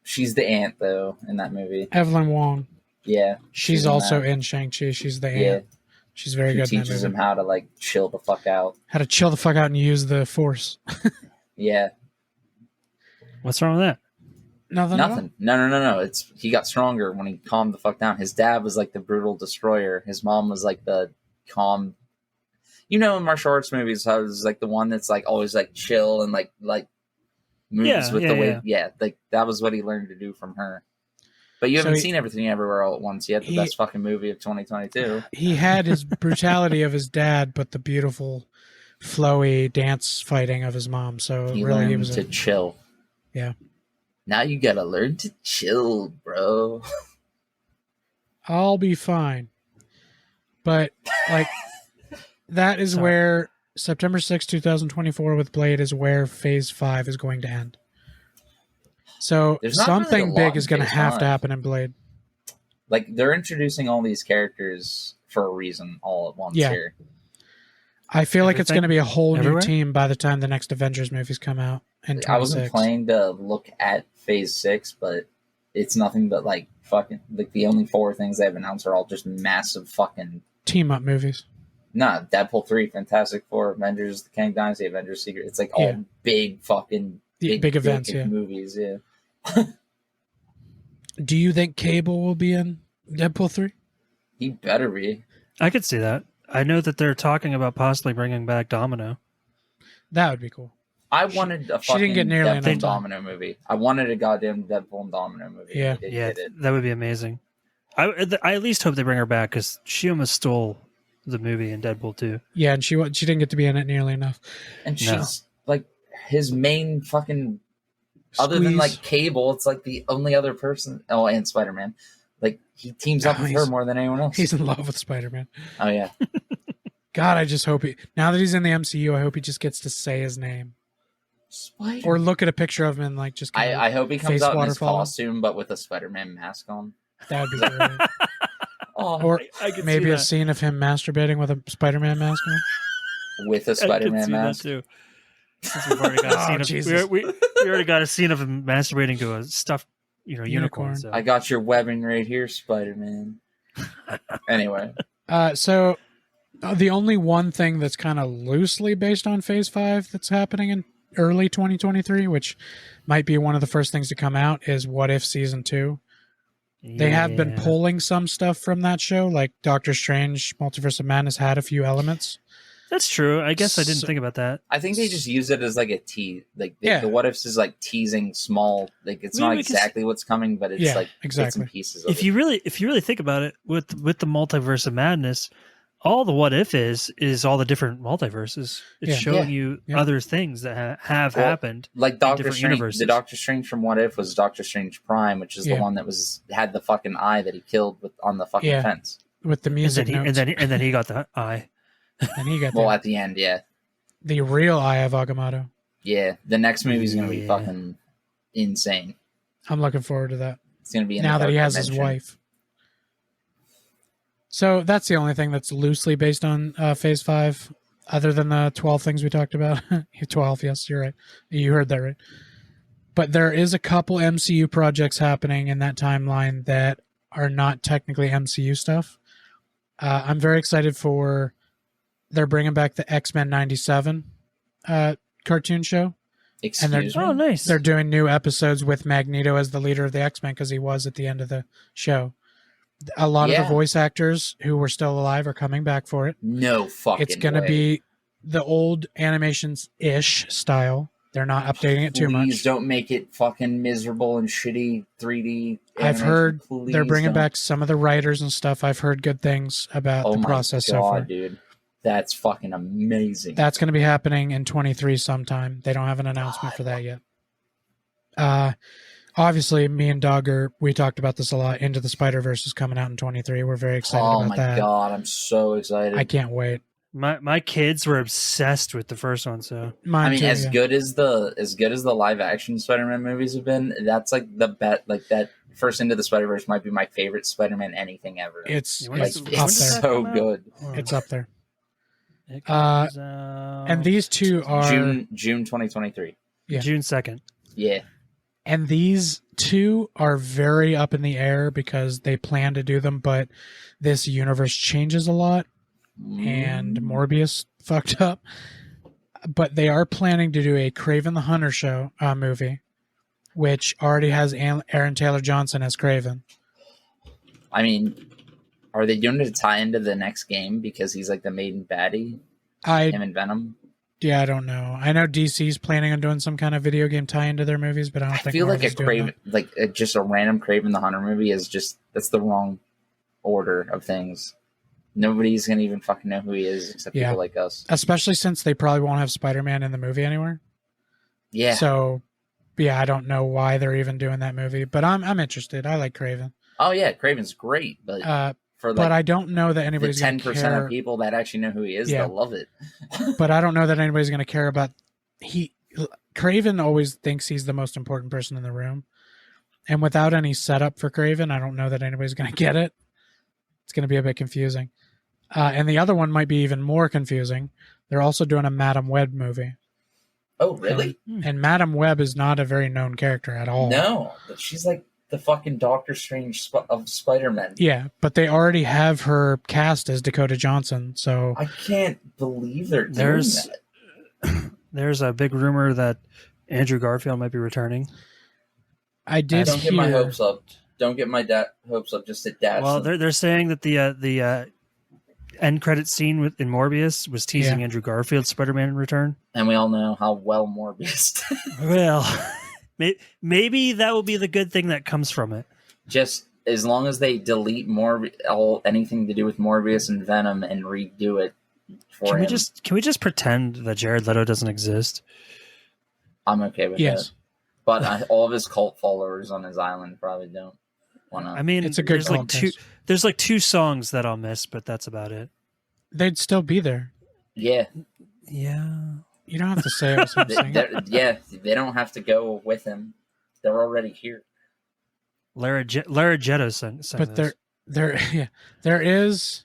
She's the aunt though in that movie. Evelyn Wong. Yeah, she's also in Shang-Chi. She's the aunt. She's very good. She teaches him how to like chill the fuck out. How to chill the fuck out and use the Force. Yeah. What's wrong with that? Nothing. No. He got stronger when he calmed the fuck down. His dad was like the brutal destroyer. His mom was like the calm. You know, in martial arts movies, I was like the one that's like always like chill and like moves with the way. Yeah, like that was what he learned to do from her. But you haven't seen Everything Everywhere All at Once yet. The best fucking movie of 2022. He had his brutality of his dad, but the beautiful, flowy dance fighting of his mom. So he really, learned he was to chill. Yeah. Now you gotta learn to chill, bro. I'll be fine. But like, that is where September 6, 2024 with Blade is where Phase 5 is going to end. So something big is going to have to happen in Blade. Like, they're introducing all these characters for a reason all at once here. I feel like it's going to be a whole new team by the time the next Avengers movies come out. I wasn't planning to look at Phase 6, but it's nothing but like fucking like the only 4 things they've announced are all just massive fucking team up movies. Nah, Deadpool 3, Fantastic Four, Avengers, the Kang Dynasty, Avengers Secret. It's like all big fucking big events, movies, Do you think Cable will be in Deadpool 3? He better be. I could see that. I know that they're talking about possibly bringing back Domino. That would be cool. I wanted a fucking Deadpool and Domino movie. I wanted a goddamn Deadpool and Domino movie. Yeah, that would be amazing. I at least hope they bring her back, because she almost stole the movie in Deadpool 2. Yeah, and she didn't get to be in it nearly enough. And she's like his main fucking... Other than like Cable, it's like the only other person... Oh, and Spider-Man. Like, he teams up with her more than anyone else. He's in love with Spider-Man. Oh, yeah. God, I just hope now that he's in the MCU, I hope he just gets to say his name. Spider. Or look at a picture of him and like just I hope he comes out in his costume, but with a Spider-Man mask on. That would be great. Or I could maybe a scene of him masturbating with a Spider-Man mask on. With a Spider-Man mask. Too. Since we've already got a scene of, we already got a scene of him masturbating to a stuffed, unicorn. So. I got your webbing right here, Spider-Man. Anyway. So the only one thing that's kind of loosely based on Phase 5 that's happening in early 2023, which might be one of the first things to come out, is What If Season 2. They have been pulling some stuff from that show, like Doctor Strange Multiverse of Madness had a few elements. That's true. I guess I didn't think about that. I think they just use it as like a tease. Like the What Ifs is like teasing small. Like it's not exactly what's coming, but it's like bits and pieces. If you really think about it, with the Multiverse of Madness, all the What If is all the different multiverses. It's showing you other things that have happened. Like Doctor Strange, the Doctor Strange from What If was Doctor Strange Prime, which is the one that had the fucking eye that he killed on the fucking fence with the music. And then he got the eye. And he got at the end, the real Eye of Agamotto. Yeah, the next movie is going to be fucking insane. I'm looking forward to that. It's going to be now that he has his wife. So that's the only thing that's loosely based on Phase 5, other than the 12 things we talked about. 12, yes, you're right. You heard that right. But there is a couple MCU projects happening in that timeline that are not technically MCU stuff. I'm very excited for... They're bringing back the X-Men 97 cartoon show. Excuse me? Oh, nice. They're doing new episodes with Magneto as the leader of the X-Men because he was at the end of the show. A lot of the voice actors who were still alive are coming back for it. No fucking It's going to be the old animations-ish style. They're not updating it too much. Please don't make it fucking miserable and shitty 3D. I've animation. heard Please they're bringing don't. back some of the writers and stuff. I've heard good things about the process so far. Dude. That's fucking amazing. That's going to be happening in 23 sometime. They don't have an announcement for that yet. Obviously, me and Doug we talked about this a lot. Into the Spider-Verse is coming out in 23. We're very excited about that. Oh my god, I'm so excited. I can't wait. My kids were obsessed with the first one, so Mine too, as good as the live action Spider-Man movies have been, that's like the bet. Like that first Into the Spider-Verse might be my favorite Spider-Man anything ever. It's it's up there. so good. It's up there. it comes out And these two are June 2023. Yeah. June 2nd. Yeah. And these two are very up in the air because they plan to do them, but this universe changes a lot, and Morbius fucked up. But they are planning to do a Kraven the Hunter show movie, which already has Aaron Taylor Johnson as Kraven. I mean, are they doing it to tie into the next game because he's like the main baddie? Him and Venom. Yeah, I don't know. I know DC's planning on doing some kind of video game tie into their movies, but I don't think. I feel like Marvel's doing that. just a random Kraven the Hunter movie is that's the wrong order of things. Nobody's gonna even fucking know who he is except people like us. Especially since they probably won't have Spider-Man in the movie anywhere. Yeah. So, yeah, I don't know why they're even doing that movie, but I'm interested. I like Kraven. Oh yeah, Kraven's great, but but I don't know that anybody's the 10% care. of people that actually know who he is, they'll love it. But I don't know that anybody's going to care about Kraven always thinks he's the most important person in the room. And without any setup for Kraven, I don't know that anybody's going to get it. It's going to be a bit confusing. And the other one might be even more confusing. They're also doing a Madam Web movie. Oh, really? And Madam Web is not a very known character at all. No, but she's like the fucking Doctor Strange of Spider-Man. Yeah, but they already have her cast as Dakota Johnson, so I can't believe they're doing that. There's a big rumor that Andrew Garfield might be returning. Don't get my hopes up. Don't get my hopes up. Just at dash. Well, they're saying that the end credit scene in Morbius was teasing Andrew Garfield's Spider-Man return, and we all know how well Morbius. Well. Maybe that will be the good thing that comes from it. Just as long as they delete anything to do with Morbius and Venom and redo it for him. Can we just pretend that Jared Leto doesn't exist? I'm okay with that. But all of his cult followers on his island probably don't. Why not? I mean, it's a good there's like two songs that I'll miss, but that's about it. They'd still be there. Yeah. Yeah. You don't have to say it. They don't have to go with him. They're already here. Lara Jetto sang but this. there is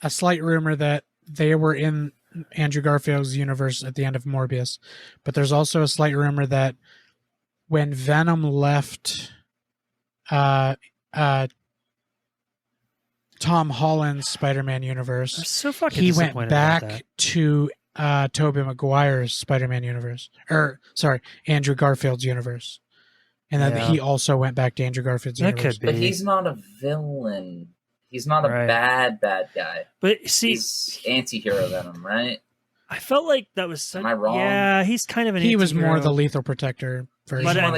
a slight rumor that they were in Andrew Garfield's universe at the end of Morbius, but there's also a slight rumor that when Venom left Tom Holland's Spider-Man universe, I'm so fucking he went disappointed back about that. to Tobey Maguire's Spider-Man universe, Andrew Garfield's universe, and then he also went back to Andrew Garfield's universe. Could be. But he's not a villain. He's not a bad guy. But see, he's anti-hero Venom, right? I felt like that was. Am I wrong? Yeah, he's kind of an. He was anti-hero. more the Lethal Protector version. He's more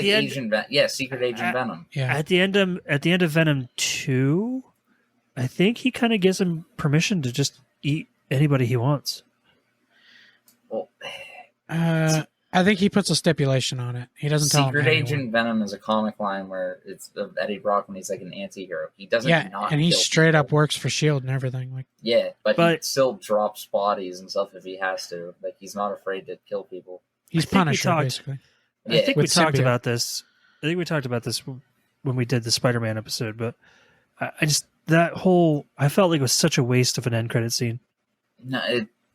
like Secret Agent Venom. Yeah. At the end of Venom 2, I think he kind of gives him permission to just eat anybody he wants. Well, I think he puts a stipulation on it. He doesn't tell him. Secret Agent Venom is a comic line where it's of Eddie Brock when he's like an anti-hero. He doesn't and he straight up works for S.H.I.E.L.D. and everything. But he still drops bodies and stuff if he has to. Like, he's not afraid to kill people. He's Punisher, basically. I think we talked about this. I think we talked about this when we did the Spider-Man episode, but I felt like it was such a waste of an end credit scene. No,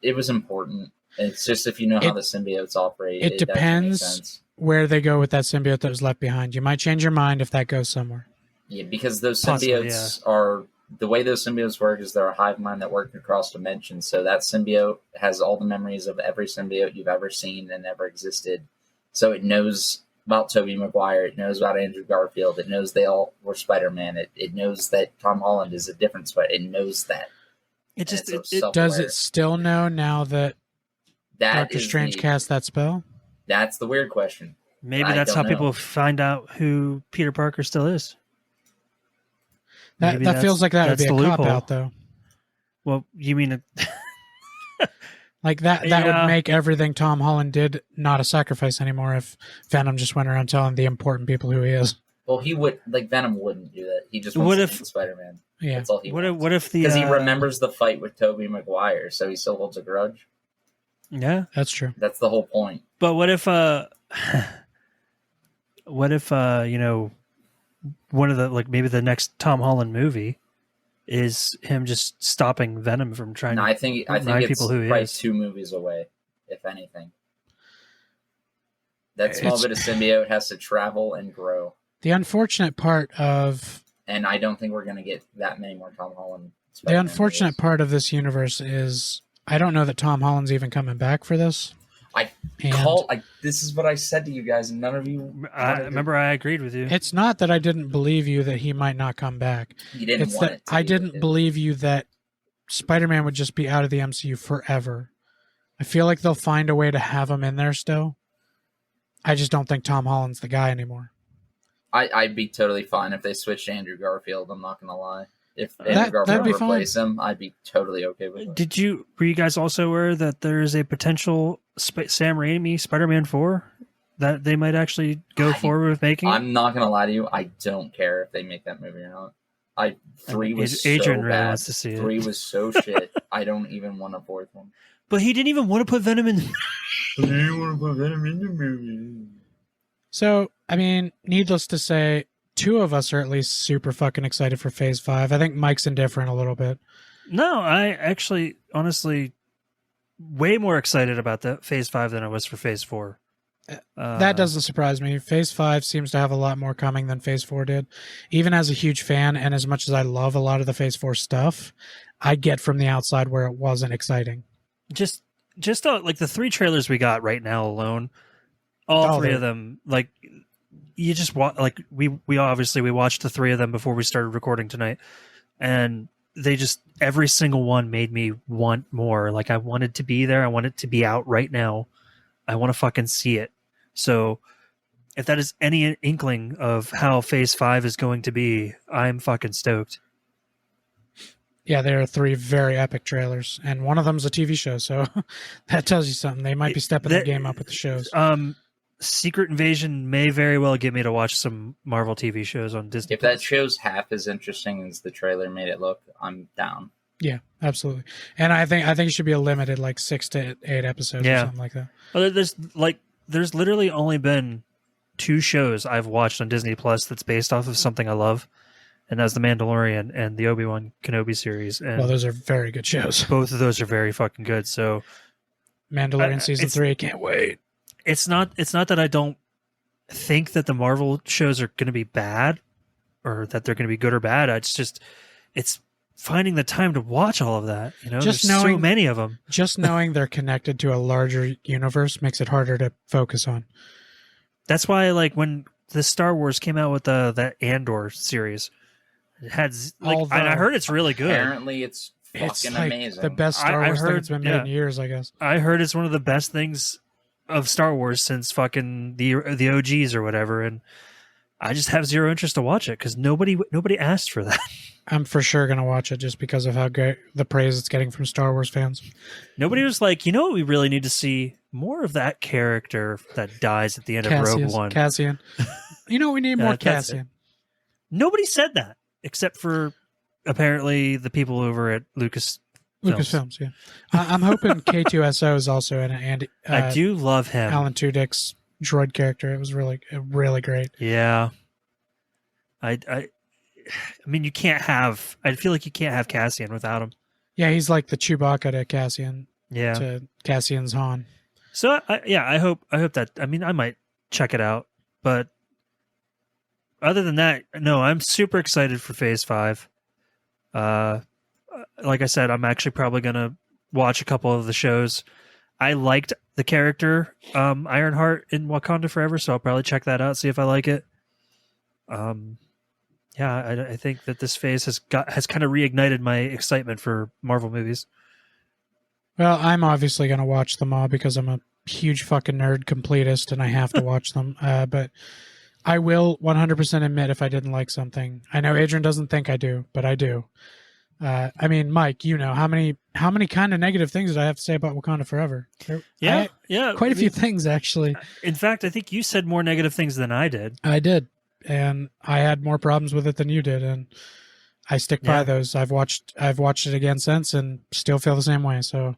it was important. It's just if you know how the symbiotes operate. It depends where they go with that symbiote that was left behind. You might change your mind if that goes somewhere. Yeah, because those symbiotes are... The way those symbiotes work is they're a hive mind that work across dimensions. So that symbiote has all the memories of every symbiote you've ever seen and ever existed. So it knows about Tobey Maguire. It knows about Andrew Garfield. It knows they all were Spider-Man. It knows that Tom Holland is a different Spider. It knows that. Does it still know now that Doctor Strange cast that spell? That's the weird question. Maybe I that's don't how know. people find out who Peter Parker still is. That Maybe that feels like that would that's be a the cop loophole. out, though. Well, you mean Like that Yeah. would make everything Tom Holland did not a sacrifice anymore if Venom just went around telling the important people who he is. Well, he would Venom wouldn't do that. He just What wants if- to Spider-Man. Yeah. That's all he wants. what if the Because he remembers the fight with Tobey Maguire, so he still holds a grudge. Yeah, That's true. That's the whole point. but what if you know, one of the like maybe the next Tom Holland movie is him just stopping Venom from trying No, to I think remind it's people who he probably is. 2 movies away, if anything. That small It's- bit of symbiote has to travel and grow, The unfortunate part of and I don't think we're going to get that many more Tom Holland. the Spider-Man unfortunate movies. part of this universe is I don't know that Tom Holland's even coming back for this. I And this is what I said to you guys, and none of you. I remember I agreed with you. it's not that I didn't believe you that he might not come back. You didn't It's want that it. To I be didn't with it. believe you that Spider-Man would just be out of the MCU forever. I feel like they'll find a way to have him in there still. I just don't think Tom Holland's the guy anymore. I'd be totally fine if they switched to Andrew Garfield. I'm not gonna lie. If Andrew That'd Garfield be replaced him, I'd be totally okay with it. Were you guys also aware that there is a potential Sam Raimi Spider-Man 4 that they might actually go forward with making? I'm not gonna lie to you. I don't care if they make that movie or not. 3 was Adrian so really bad. wants to see it. 3 was so shit. I don't even want a 4th one. But he didn't even want to put Venom in. I didn't want to put Venom in the movie. So, I mean, needless to say, 2 of us are at least super fucking excited for Phase 5. I think Mike's indifferent a little bit. No, I actually, honestly, way more excited about the Phase 5 than I was for Phase 4. That doesn't surprise me. Phase 5 seems to have a lot more coming than Phase 4 did. Even as a huge fan, and as much as I love a lot of the Phase 4 stuff, I get from the outside where it wasn't exciting. Just like the 3 trailers we got right now alone, all 3 of them, like you just like we watched the 3 of them before we started recording tonight, and they just every single one made me want more. Like I wanted to be there. I want it to be out right now. I want to fucking see it. So if that is any inkling of how Phase 5 is going to be, I'm fucking stoked. Yeah, there are 3 very epic trailers, and one of them's a TV show, so that tells you something. They might be stepping the game up with the shows. Secret Invasion may very well get me to watch some Marvel TV shows on Disney. If that show's half as interesting as the trailer made it look, I'm down. Yeah, absolutely. And I think it should be a limited, like 6 to 8 episodes or something like that. Well, there's literally only been 2 shows I've watched on Disney Plus that's based off of something I love, and that's The Mandalorian and the Obi-Wan Kenobi series. And Well, those are very good shows. both of those are very fucking good. So Mandalorian season 3, can't wait. it's not that I don't think that the Marvel shows are going to be bad or that they're going to be good or bad. It's finding the time to watch all of that. You know, Just there's so knowing- many of them. Just knowing they're connected to a larger universe makes it harder to focus on. That's why, like, when the Star Wars came out with the Andor series, it had Although- I heard it's really good. Apparently, it's fucking It's like amazing. the best Star I Wars thing heard- that's been made yeah. in years, I guess. I heard it's one of the best things of Star Wars since fucking the OGs or whatever, and I just have zero interest to watch it because nobody asked for that. I'm for sure going to watch it just because of how great the praise it's getting from Star Wars fans. Nobody was like, you know what we really need to see? More of that character that dies at the end of Rogue One. Cassian. You know, we need more That's it. Cassian. Nobody said that except for apparently the people over at Lucasfilms, yeah. I'm hoping K2SO is also in it, and I do love him. Alan Tudyk's droid character. It was really great. Yeah. I mean, you can't have. I feel like you can't have Cassian without him. Yeah, he's like the Chewbacca to Cassian. Yeah. To Cassian's Han. So I hope that. I mean, I might check it out, but other than that, no, I'm super excited for Phase 5. Like I said, I'm actually probably gonna watch a couple of the shows. I liked the character Ironheart in Wakanda Forever, so I'll probably check that out, see if I like it. Yeah, I think that this phase has kind of reignited my excitement for Marvel movies. Well, I'm obviously going to watch them all because I'm a huge fucking nerd completist, and I have to watch them. But I will 100% admit if I didn't like something. I know Adrian doesn't think I do, but I do. I mean, Mike, you know how many kind of negative things did I have to say about Wakanda Forever? Yeah, quite a few things actually. In fact, I think you said more negative things than I did. I did, and I had more problems with it than you did, and I stick by those. I've watched it again since, and still feel the same way. So,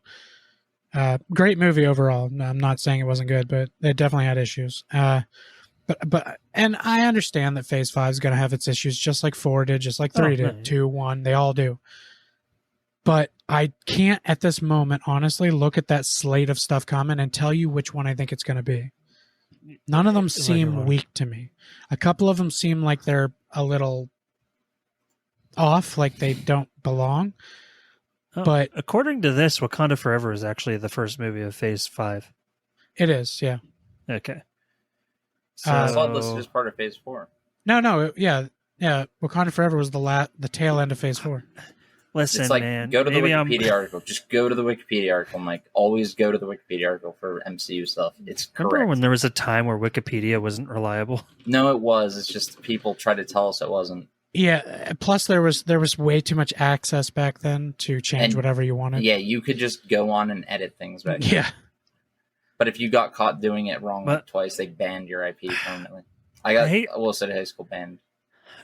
great movie overall. I'm not saying it wasn't good, but it definitely had issues. But and I understand that Phase 5 is going to have its issues, just like 4 did, just like 3 did, right. 2, 1, they all do. But I can't at this moment, honestly, look at that slate of stuff coming and tell you which one I think it's going to be. None of them seem weak to me. A couple of them seem like they're a little off, like they don't belong. But according to this, Wakanda Forever is actually the first movie of Phase 5. It is, yeah. Okay. So I saw it listed as part of Phase 4. No, yeah. Wakanda Forever was the tail end of Phase 4. Listen, it's like, man. go to the Wikipedia article. Just go to the Wikipedia article, Mike. Always go to the Wikipedia article for MCU stuff. It's correct. Remember when there was a time where Wikipedia wasn't reliable? No, it was. It's just people tried to tell us it wasn't. Yeah. Plus, there was way too much access back then to change whatever you wanted. Yeah, you could just go on and edit things back then. Yeah. But if you got caught doing it wrong twice, they banned your IP permanently. I will say high school banned.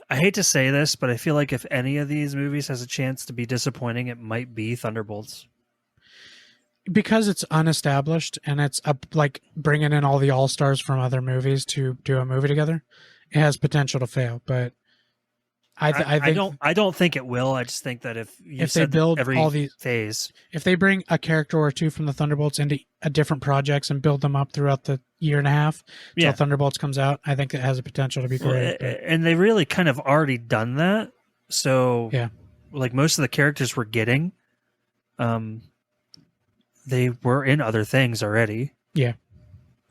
I hate to say this, but I feel like if any of these movies has a chance to be disappointing, it might be Thunderbolts. Because it's unestablished and it's like bringing in all the all-stars from other movies to do a movie together, it has potential to fail. But I don't think it will. I just think that if they build all these phase, if they bring a character or two from the Thunderbolts into different projects and build them up throughout the year and a half until Thunderbolts comes out, I think it has a potential to be great. And they really kind of already done that. So like most of the characters we're getting, they were in other things already. Yeah.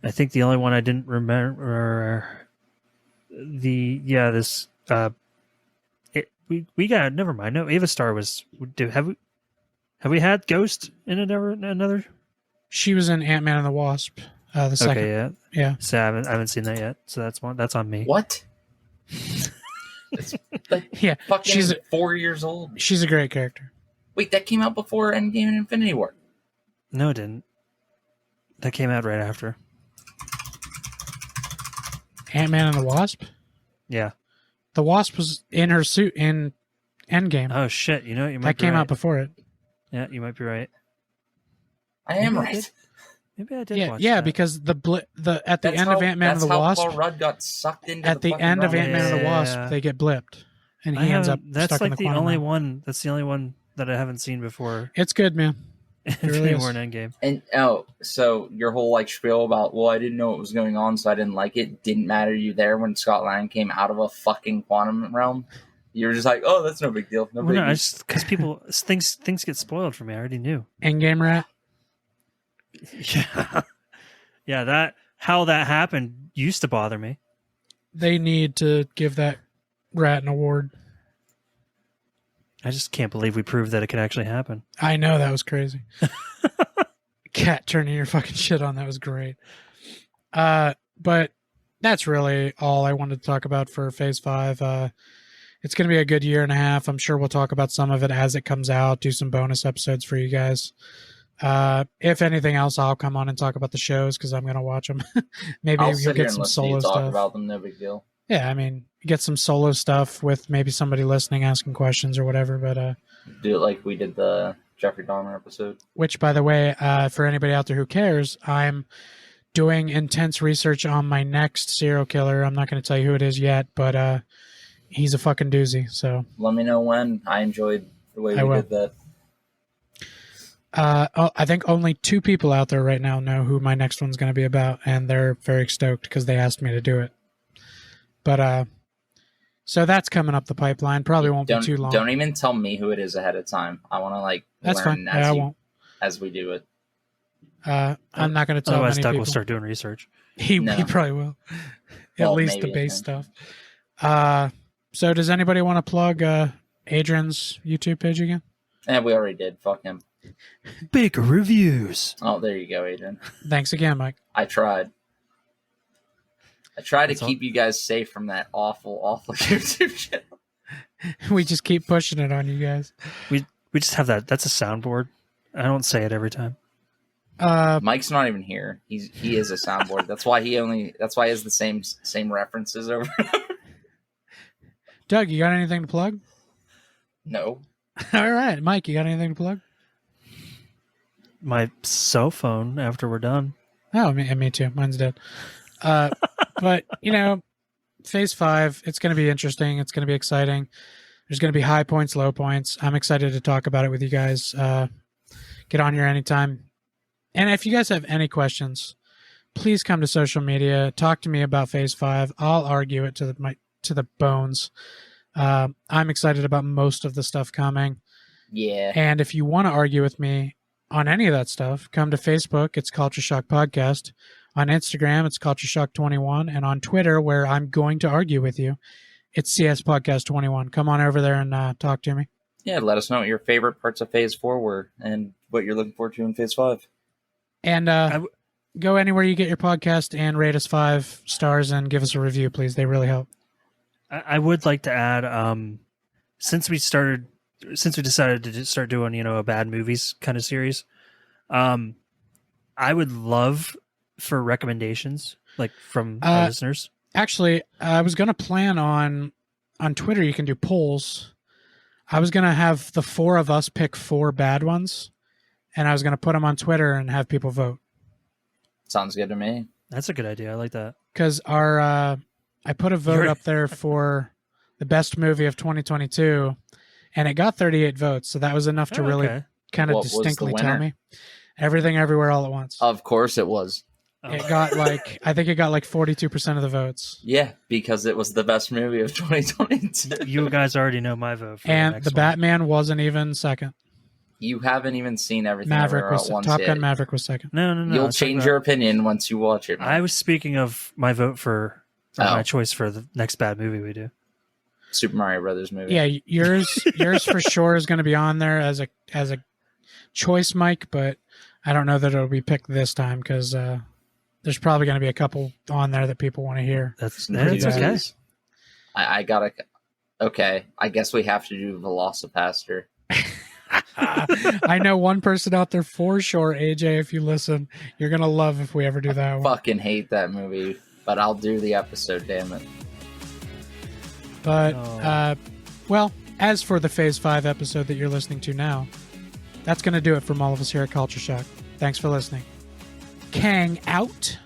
I think the only one I didn't remember we got, never mind. No, Ava Star was. Have we had Ghost in another? She was in Ant-Man and the Wasp. The second. Okay, yeah. So I haven't seen that yet. So that's on me. What? It's like she's 4 years old. She's a great character. Wait, that came out before Endgame and Infinity War. No, it didn't. That came out right after. Ant-Man and the Wasp? Yeah. The Wasp was in her suit in Endgame. Oh, shit. You know, you might that be came right. out before it. Yeah, you might be right. I am right. Maybe I did watch that. that. Because at the end of Ant-Man and the Wasp, Paul Rudd got sucked into at the end of Ant-Man and the Wasp, they get blipped, and he ends up stuck in the quantum only realm. one. That's the only one that I haven't seen before. It's good, man. Infinity War and Endgame. And so your whole spiel about I didn't know what was going on, so I didn't like it. Didn't matter to you there when Scott Lang came out of a fucking quantum realm. You were just like, oh, that's no big deal. No, just because people things get spoiled for me. I already knew. Endgame rat. Yeah. How that happened used to bother me. They need to give that rat an award. I just can't believe we proved that it could actually happen. I know, that was crazy. Cat turning your fucking shit on, that was great. But that's really all I wanted to talk about for Phase 5. It's going to be a good year and a half. I'm sure we'll talk about some of it as it comes out, do some bonus episodes for you guys. If anything else, I'll come on and talk about the shows because I'm going to watch them. Maybe you'll get some solo stuff. Talk about them, no big deal. Yeah, I mean, get some solo stuff with maybe somebody listening, asking questions or whatever. But do it like we did the Jeffrey Dahmer episode. Which, by the way, for anybody out there who cares, I'm doing intense research on my next serial killer. I'm not going to tell you who it is yet, but he's a fucking doozy. So let me know when. I enjoyed the way we did that. I think only 2 people out there right now know who my next one's going to be about, and they're very stoked because they asked me to do it. But so that's coming up the pipeline. Probably won't be too long. Don't even tell me who it is ahead of time. I want to that's learn fine. I won't. As we do it. I'm not going to tell. Otherwise, many Doug people. will start doing research. He probably will. At least the base stuff. So does anybody want to plug Adrian's YouTube page again? We already did. Fuck him. Baker Reviews. Oh, there you go, Adrian. Thanks again, Mike. I tried. I try to That's keep you guys safe from that awful, awful YouTube channel. We just keep pushing it on you guys. We just have that. That's a soundboard. I don't say it every time. Mike's not even here. He is a soundboard. That's why he has the same references over. Doug, you got anything to plug? No. All right, Mike, you got anything to plug? My cell phone after we're done. Oh, me too. Mine's dead. But Phase 5, it's going to be interesting. It's going to be exciting. There's going to be high points, low points. I'm excited to talk about it with you guys. Get on here anytime. And if you guys have any questions, please come to social media. Talk to me about Phase 5. I'll argue it to the bones. I'm excited about most of the stuff coming. Yeah. And if you want to argue with me on any of that stuff, come to Facebook. It's Culture Shock Podcast. On Instagram, it's Culture Shock 21. And on Twitter, where I'm going to argue with you, it's CS Podcast 21. Come on over there and talk to me. Yeah, let us know what your favorite parts of Phase 4 were and what you're looking forward to in Phase 5. And go anywhere you get your podcast and rate us 5 stars and give us a review, please. They really help. I would like to add, since we decided to start doing, a bad movies kind of series, I would love for recommendations, like from our listeners. Actually, I was going to plan on Twitter, you can do polls. I was going to have the 4 of us pick 4 bad ones, and I was going to put them on Twitter and have people vote. Sounds good to me. That's a good idea. I like that. Because I put a vote up there for the best movie of 2022, and it got 38 votes. So that was enough to really kind of What was the distinctly tell winner? me. Everything, Everywhere, All at Once. Of course it was. It got I think it got 42% of the votes. Yeah, because it was the best movie of 2022. You guys already know my vote. For And the, next the one. Batman wasn't even second. You haven't even seen everything. Maverick Everywhere was All at Once Top yet. Gun. Maverick was second. No. You'll it's like change that. your opinion once you watch it. Man. I was speaking of my vote for my choice for the next bad movie we do. Super Mario Brothers movie. Yeah, yours for sure is going to be on there as a choice, Mike. But I don't know that it'll be picked this time because there's probably going to be a couple on there that people want to hear. That's pretty bad. okay. I gotta. Okay, I guess we have to do Velocipaster. I know one person out there for sure, AJ. If you listen, you're gonna love if we ever do that one. Fucking hate that movie, but I'll do the episode. Damn it. But well, as for the Phase 5 episode that you're listening to now, that's gonna do it from all of us here at Culture Shock. Thanks for listening. Kang out.